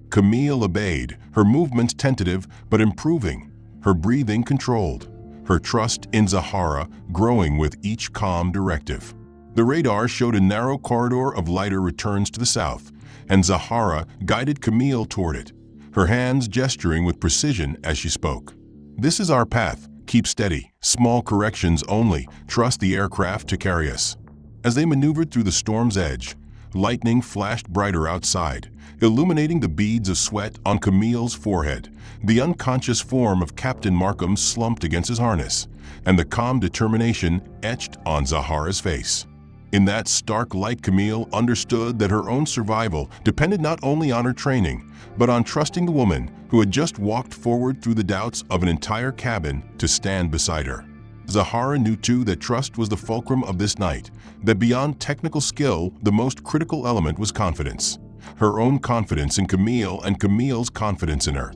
Camille obeyed, her movements tentative but improving, her breathing controlled, her trust in Zahara growing with each calm directive. The radar showed a narrow corridor of lighter returns to the south, and Zahara guided Camille toward it, her hands gesturing with precision as she spoke. "This is our path. Keep steady. Small corrections only. Trust the aircraft to carry us." As they maneuvered through the storm's edge, lightning flashed brighter outside, illuminating the beads of sweat on Camille's forehead. The unconscious form of Captain Markham slumped against his harness, and the calm determination etched on Zahara's face. In that stark light, Camille understood that her own survival depended not only on her training, but on trusting the woman who had just walked forward through the doubts of an entire cabin to stand beside her. Zahara knew too that trust was the fulcrum of this night, that beyond technical skill, the most critical element was confidence. Her own confidence in Camille and Camille's confidence in her.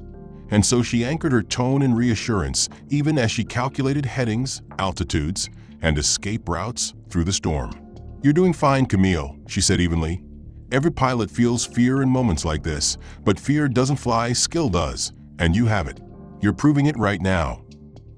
And so she anchored her tone in reassurance, even as she calculated headings, altitudes, and escape routes through the storm. "You're doing fine, Camille," she said evenly. "Every pilot feels fear in moments like this, but fear doesn't fly, skill does, and you have it. You're proving it right now."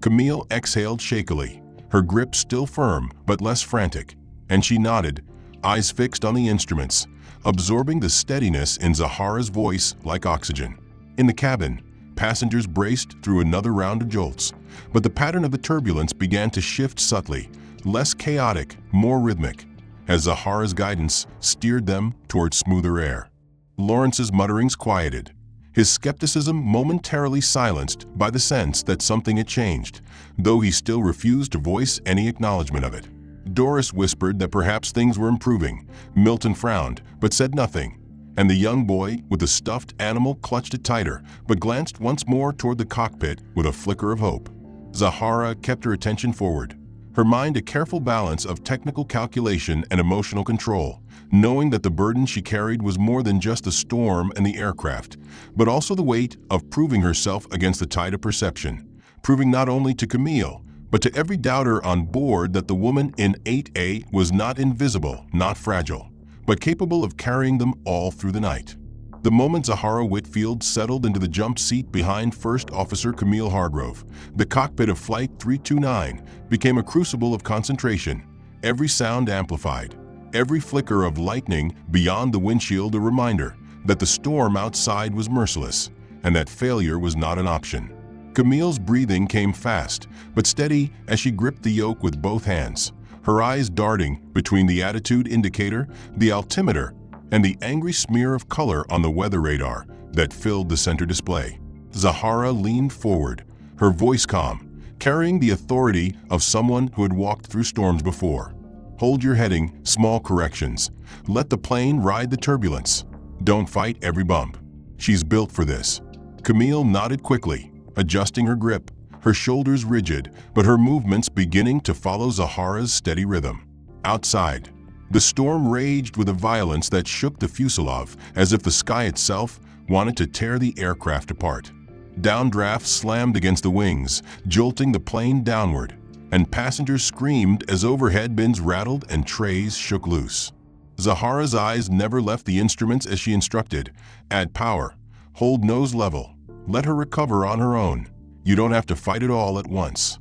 Camille exhaled shakily, her grip still firm but less frantic, and she nodded, eyes fixed on the instruments, absorbing the steadiness in Zahara's voice like oxygen. In the cabin, passengers braced through another round of jolts, but the pattern of the turbulence began to shift subtly, less chaotic, more rhythmic, as Zahara's guidance steered them toward smoother air. Lawrence's mutterings quieted, his skepticism momentarily silenced by the sense that something had changed, though he still refused to voice any acknowledgement of it. Doris whispered that perhaps things were improving. Milton frowned, but said nothing, and the young boy with the stuffed animal clutched it tighter, but glanced once more toward the cockpit with a flicker of hope. Zahara kept her attention forward, her mind a careful balance of technical calculation and emotional control, knowing that the burden she carried was more than just the storm and the aircraft, but also the weight of proving herself against the tide of perception, proving not only to Camille, but to every doubter on board that the woman in 8A was not invisible, not fragile, but capable of carrying them all through the night. The moment Zahara Whitfield settled into the jump seat behind First Officer Camille Hargrove, the cockpit of Flight 329 became a crucible of concentration, every sound amplified, every flicker of lightning beyond the windshield a reminder that the storm outside was merciless and that failure was not an option. Camille's breathing came fast but steady as she gripped the yoke with both hands, her eyes darting between the attitude indicator, the altimeter, and the angry smear of color on the weather radar that filled the center display. Zahara leaned forward, her voice calm, carrying the authority of someone who had walked through storms before. "Hold your heading, small corrections. Let the plane ride the turbulence. Don't fight every bump. She's built for this." Camille nodded quickly, adjusting her grip, her shoulders rigid, but her movements beginning to follow Zahara's steady rhythm. Outside, the storm raged with a violence that shook the fuselage as if the sky itself wanted to tear the aircraft apart. Downdrafts slammed against the wings, jolting the plane downward, and passengers screamed as overhead bins rattled and trays shook loose. Zahara's eyes never left the instruments as she instructed, "Add power, hold nose level, let her recover on her own. You don't have to fight it all at once."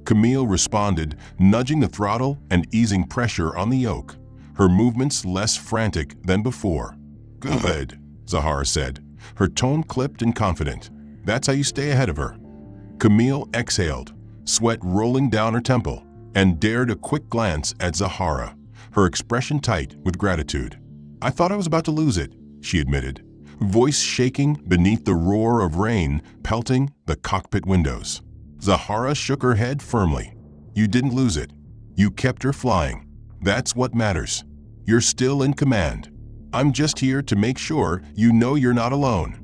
Camille responded, nudging the throttle and easing pressure on the yoke, her movements less frantic than before. "Good," Zahara said, her tone clipped and confident. "That's how you stay ahead of her." Camille exhaled, sweat rolling down her temple, and dared a quick glance at Zahara, her expression tight with gratitude. "I thought I was about to lose it," she admitted, voice shaking beneath the roar of rain pelting the cockpit windows. Zahara shook her head firmly. "You didn't lose it. You kept her flying. That's what matters. You're still in command. I'm just here to make sure you know you're not alone."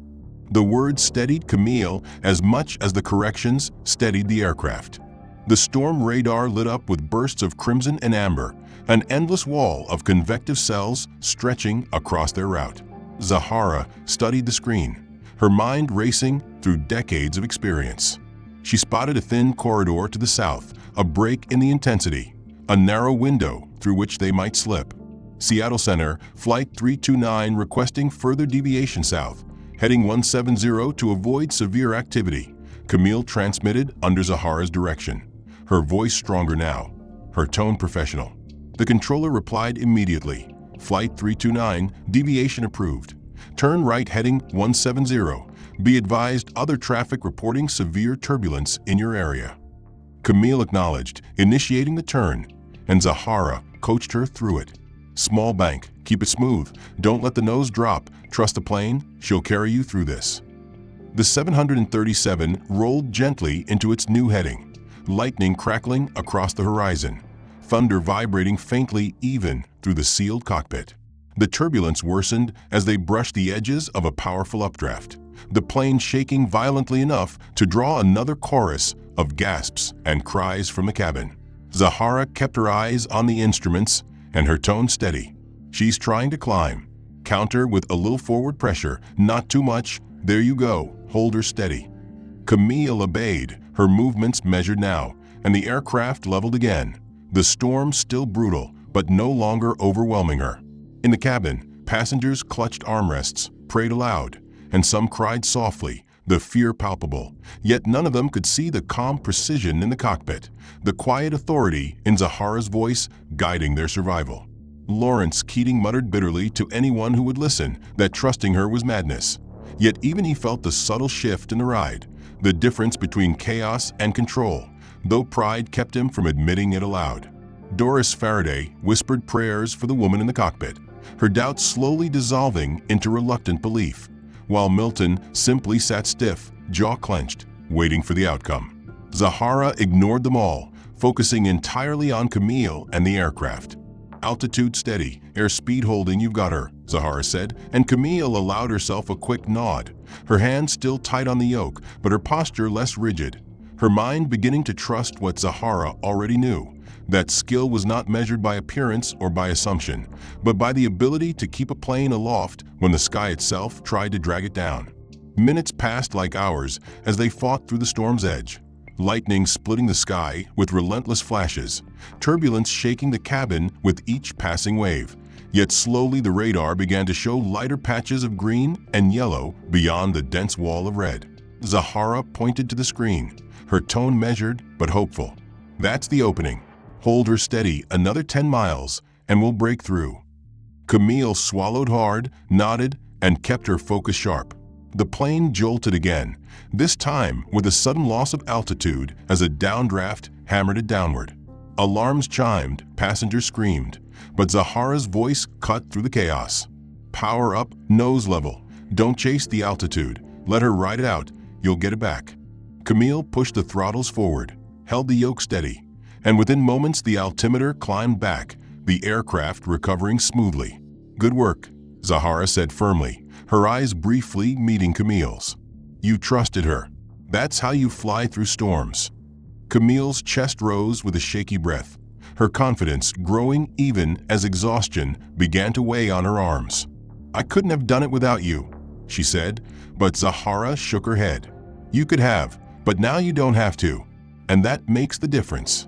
The words steadied Camille as much as the corrections steadied the aircraft. The storm radar lit up with bursts of crimson and amber, an endless wall of convective cells stretching across their route. Zahara studied the screen, her mind racing through decades of experience. She spotted a thin corridor to the south, a break in the intensity, a narrow window through which they might slip. Seattle Center, Flight 329 requesting further deviation south, heading 170 to avoid severe activity, Camille transmitted under Zahara's direction, her voice stronger now, her tone professional. The controller replied immediately. "Flight 329, deviation approved. Turn right heading 170. Be advised other traffic reporting severe turbulence in your area." Camille acknowledged, initiating the turn, and Zahara coached her through it. "Small bank, keep it smooth, don't let the nose drop, trust the plane, she'll carry you through this." The 737 rolled gently into its new heading, lightning crackling across the horizon, thunder vibrating faintly even through the sealed cockpit. The turbulence worsened as they brushed the edges of a powerful updraft, the plane shaking violently enough to draw another chorus of gasps and cries from the cabin. Zahara kept her eyes on the instruments and her tone steady. "She's trying to climb. Counter with a little forward pressure, not too much. There you go, hold her steady." Camille obeyed, her movements measured now, and the aircraft leveled again. The storm still brutal, but no longer overwhelming her. In the cabin, passengers clutched armrests, prayed aloud, and some cried softly, the fear palpable. Yet none of them could see the calm precision in the cockpit, the quiet authority in Zahara's voice guiding their survival. Lawrence Keating muttered bitterly to anyone who would listen that trusting her was madness. Yet even he felt the subtle shift in the ride, the difference between chaos and control, though pride kept him from admitting it aloud. Doris Faraday whispered prayers for the woman in the cockpit, her doubts slowly dissolving into reluctant belief, while Milton simply sat stiff, jaw clenched, waiting for the outcome. Zahara ignored them all, focusing entirely on Camille and the aircraft. "Altitude steady, airspeed holding, you've got her," Zahara said, and Camille allowed herself a quick nod, her hands still tight on the yoke, but her posture less rigid, her mind beginning to trust what Zahara already knew, that skill was not measured by appearance or by assumption, but by the ability to keep a plane aloft when the sky itself tried to drag it down. Minutes passed like hours as they fought through the storm's edge. Lightning splitting the sky with relentless flashes, turbulence shaking the cabin with each passing wave. Yet slowly the radar began to show lighter patches of green and yellow beyond the dense wall of red. Zahara pointed to the screen, her tone measured but hopeful. "That's the opening. Hold her steady another 10 miles and we'll break through." Camille swallowed hard, nodded, and kept her focus sharp. The plane jolted again, this time with a sudden loss of altitude as a downdraft hammered it downward. Alarms chimed, passengers screamed, but Zahara's voice cut through the chaos. "Power up, nose level. Don't chase the altitude. Let her ride it out. You'll get it back." Camille pushed the throttles forward, held the yoke steady, and within moments the altimeter climbed back, the aircraft recovering smoothly. "Good work," Zahara said firmly, her eyes briefly meeting Camille's. "You trusted her. That's how you fly through storms." Camille's chest rose with a shaky breath, her confidence growing even as exhaustion began to weigh on her arms. "I couldn't have done it without you," she said, but Zahara shook her head. "You could have, but now you don't have to, and that makes the difference."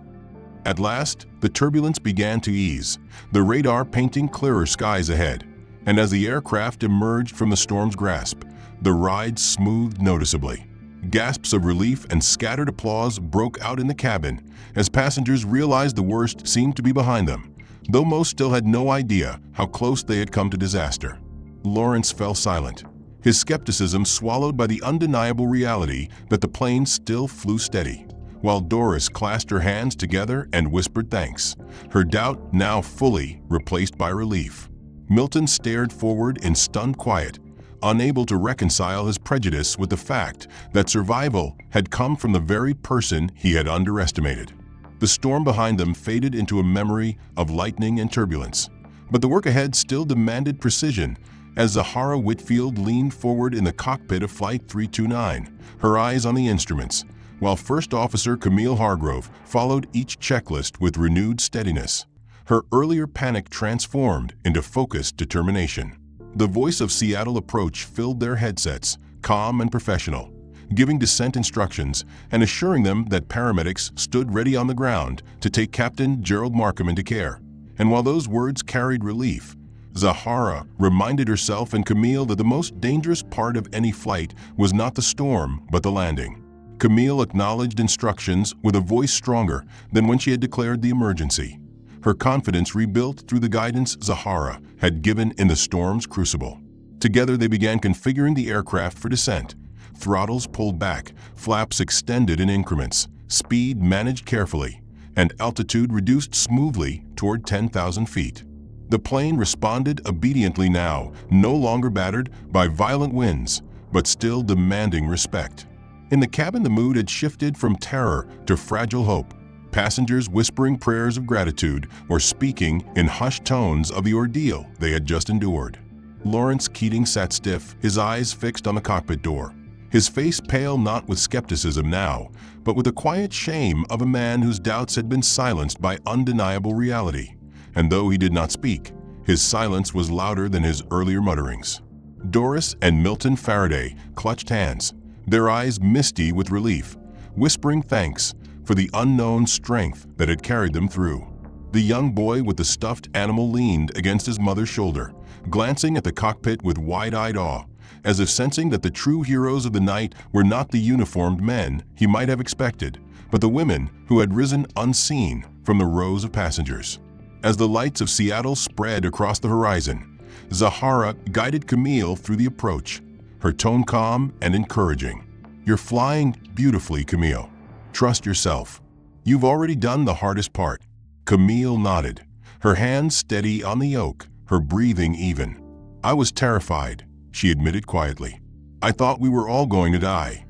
At last, the turbulence began to ease, the radar painting clearer skies ahead, and as the aircraft emerged from the storm's grasp, the ride smoothed noticeably. Gasps of relief and scattered applause broke out in the cabin as passengers realized the worst seemed to be behind them. though most still had no idea how close they had come to disaster. Lawrence fell silent, his skepticism swallowed by the undeniable reality that the plane still flew steady, while Doris clasped her hands together and whispered thanks, her doubt now fully replaced by relief. Milton stared forward in stunned quiet, unable to reconcile his prejudice with the fact that survival had come from the very person he had underestimated. The storm behind them faded into a memory of lightning and turbulence, but the work ahead still demanded precision as Zahara Whitfield leaned forward in the cockpit of Flight 329, her eyes on the instruments, while First Officer Camille Hargrove followed each checklist with renewed steadiness. Her earlier panic transformed into focused determination. The voice of Seattle Approach filled their headsets, calm and professional, giving descent instructions and assuring them that paramedics stood ready on the ground to take Captain Gerald Markham into care. And while those words carried relief, Zahara reminded herself and Camille that the most dangerous part of any flight was not the storm, but the landing. Camille acknowledged instructions with a voice stronger than when she had declared the emergency, her confidence rebuilt through the guidance Zahara had given in the storm's crucible. Together they began configuring the aircraft for descent. Throttles pulled back, flaps extended in increments, speed managed carefully, and altitude reduced smoothly toward 10,000 feet. The plane responded obediently now, no longer battered by violent winds, but still demanding respect. In the cabin, the mood had shifted from terror to fragile hope, passengers whispering prayers of gratitude or speaking in hushed tones of the ordeal they had just endured. Lawrence Keating sat stiff, his eyes fixed on the cockpit door, his face pale not with skepticism now, but with the quiet shame of a man whose doubts had been silenced by undeniable reality. And though he did not speak, his silence was louder than his earlier mutterings. Doris and Milton Faraday clutched hands, their eyes misty with relief, whispering thanks for the unknown strength that had carried them through. The young boy with the stuffed animal leaned against his mother's shoulder, glancing at the cockpit with wide-eyed awe, as if sensing that the true heroes of the night were not the uniformed men he might have expected, but the women who had risen unseen from the rows of passengers. As the lights of Seattle spread across the horizon, Zahara guided Camille through the approach, her tone calm and encouraging. "You're flying beautifully, Camille. Trust yourself. You've already done the hardest part." Camille nodded, her hands steady on the yoke, her breathing even. "I was terrified," she admitted quietly. "I thought we were all going to die."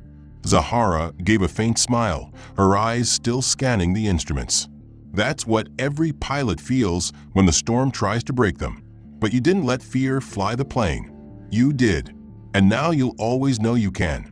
Zahara gave a faint smile, her eyes still scanning the instruments. "That's what every pilot feels when the storm tries to break them. But you didn't let fear fly the plane. You did. And now you'll always know you can."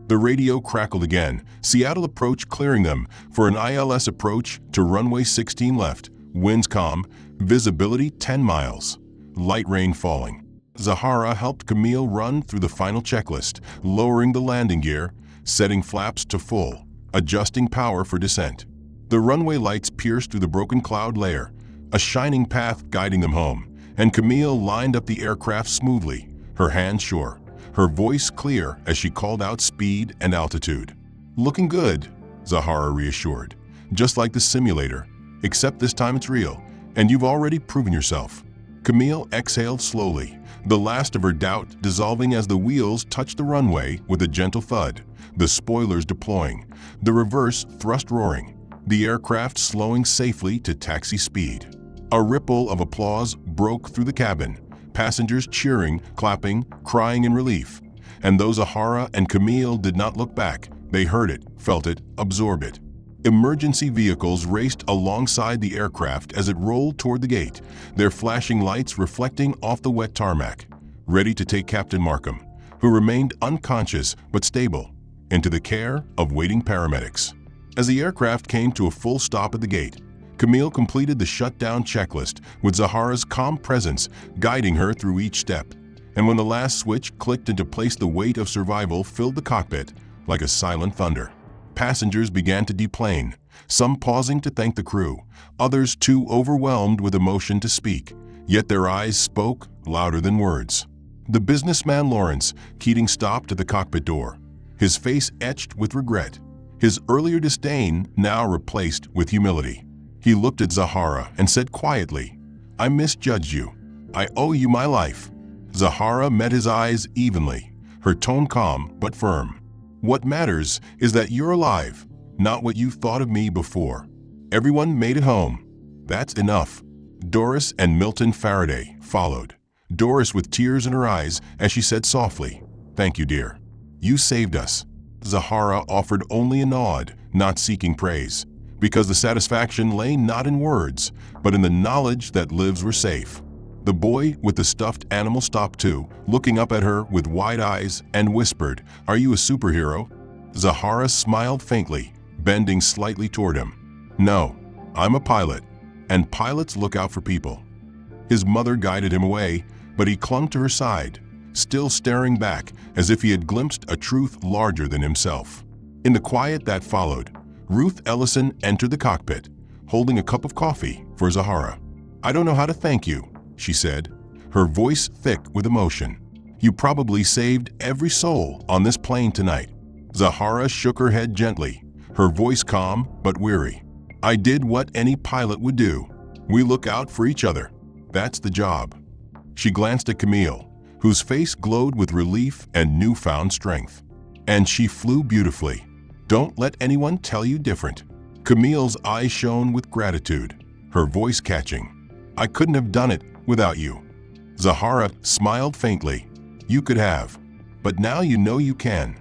The radio crackled again, Seattle Approach clearing them for an ILS approach to runway 16 left, winds calm, visibility 10 miles, light rain falling. Zahara helped Camille run through the final checklist, lowering the landing gear, setting flaps to full, adjusting power for descent. The runway lights pierced through the broken cloud layer, a shining path guiding them home, and Camille lined up the aircraft smoothly, her hands sure, her voice clear as she called out speed and altitude. "Looking good," Zahara reassured. "Just like the simulator, except this time it's real, and you've already proven yourself." Camille exhaled slowly, the last of her doubt dissolving as the wheels touched the runway with a gentle thud, the spoilers deploying, the reverse thrust roaring, the aircraft slowing safely to taxi speed. A ripple of applause broke through the cabin, passengers cheering, clapping, crying in relief. And though Zahara and Camille did not look back, they heard it, felt it, absorbed it. Emergency vehicles raced alongside the aircraft as it rolled toward the gate, their flashing lights reflecting off the wet tarmac, ready to take Captain Markham, who remained unconscious but stable, into the care of waiting paramedics. As the aircraft came to a full stop at the gate, Camille completed the shutdown checklist with Zahara's calm presence guiding her through each step. And when the last switch clicked into place, the weight of survival filled the cockpit like a silent thunder. Passengers began to deplane, some pausing to thank the crew, others too overwhelmed with emotion to speak, yet their eyes spoke louder than words. The businessman Lawrence Keating stopped at the cockpit door, his face etched with regret, his earlier disdain now replaced with humility. He looked at Zahara and said quietly, I misjudged you. I owe you my life." Zahara met his eyes evenly, her tone calm but firm. "What matters is that you're alive, not what you thought of me before. Everyone made it home. That's enough." Doris and Milton Faraday followed, Doris with tears in her eyes as she said softly, "Thank you, dear. You saved us." Zahara offered only a nod, not seeking praise, because the satisfaction lay not in words, but in the knowledge that lives were safe. The boy with the stuffed animal stopped too, looking up at her with wide eyes, and whispered, "Are you a superhero?" Zahara smiled faintly, bending slightly toward him. "No, I'm a pilot, and pilots look out for people." His mother guided him away, but he clung to her side, still staring back as if he had glimpsed a truth larger than himself. In the quiet that followed, Ruth Ellison entered the cockpit, holding a cup of coffee for Zahara. "I don't know how to thank you," she said, her voice thick with emotion. "You probably saved every soul on this plane tonight." Zahara shook her head gently, her voice calm but weary. "I did what any pilot would do. We look out for each other. That's the job." She glanced at Camille, whose face glowed with relief and newfound strength. "And she flew beautifully. Don't let anyone tell you different." Camille's eyes shone with gratitude, her voice catching. "I couldn't have done it without you." Zahara smiled faintly. "You could have, but now you know you can."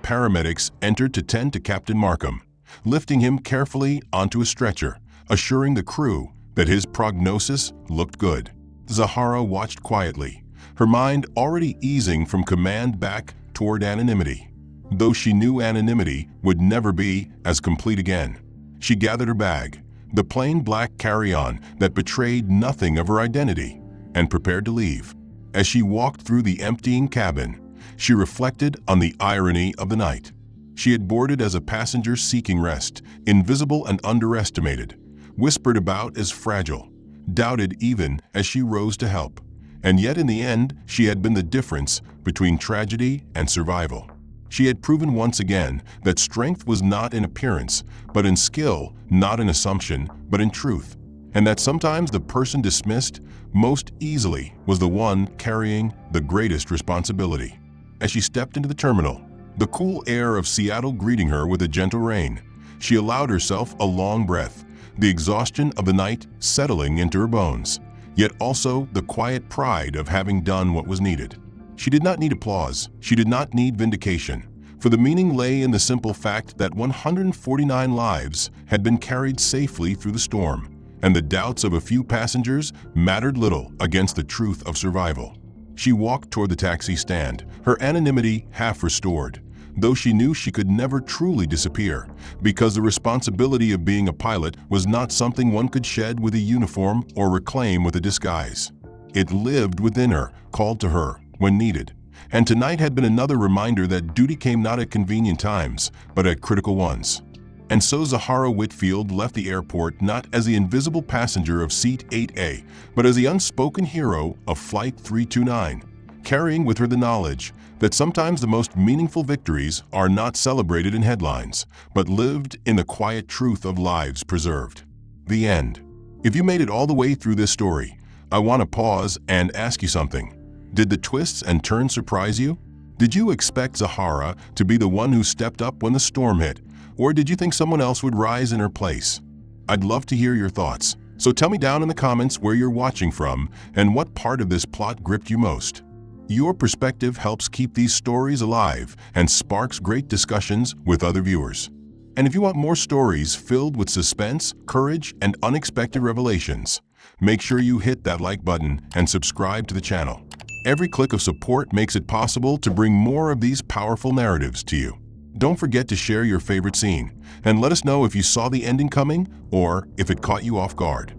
Paramedics entered to tend to Captain Markham, lifting him carefully onto a stretcher, assuring the crew that his prognosis looked good. Zahara watched quietly, her mind already easing from command back toward anonymity. Though she knew anonymity would never be as complete again. She gathered her bag, the plain black carry-on that betrayed nothing of her identity, and prepared to leave. As she walked through the emptying cabin, she reflected on the irony of the night. She had boarded as a passenger seeking rest, invisible and underestimated, whispered about as fragile, doubted even as she rose to help. And yet in the end, she had been the difference between tragedy and survival. She had proven once again that strength was not in appearance, but in skill, not in assumption, but in truth, and that sometimes the person dismissed most easily was the one carrying the greatest responsibility. As she stepped into the terminal, the cool air of Seattle greeting her with a gentle rain, she allowed herself a long breath, the exhaustion of the night settling into her bones, yet also the quiet pride of having done what was needed. She did not need applause, she did not need vindication, for the meaning lay in the simple fact that 149 lives had been carried safely through the storm, and the doubts of a few passengers mattered little against the truth of survival. She walked toward the taxi stand, her anonymity half restored, though she knew she could never truly disappear, because the responsibility of being a pilot was not something one could shed with a uniform or reclaim with a disguise. It lived within her, called to her when needed, and tonight had been another reminder that duty came not at convenient times, but at critical ones. And so Zahara Whitfield left the airport not as the invisible passenger of Seat 8A, but as the unspoken hero of Flight 329, carrying with her the knowledge that sometimes the most meaningful victories are not celebrated in headlines, but lived in the quiet truth of lives preserved. The end. If you made it all the way through this story, I want to pause and ask you something. Did the twists and turns surprise you? Did you expect Zahara to be the one who stepped up when the storm hit, or did you think someone else would rise in her place? I'd love to hear your thoughts, so tell me down in the comments where you're watching from and what part of this plot gripped you most. Your perspective helps keep these stories alive and sparks great discussions with other viewers. And if you want more stories filled with suspense, courage, and unexpected revelations, make sure you hit that like button and subscribe to the channel. Every click of support makes it possible to bring more of these powerful narratives to you. Don't forget to share your favorite scene, and let us know if you saw the ending coming or if it caught you off guard.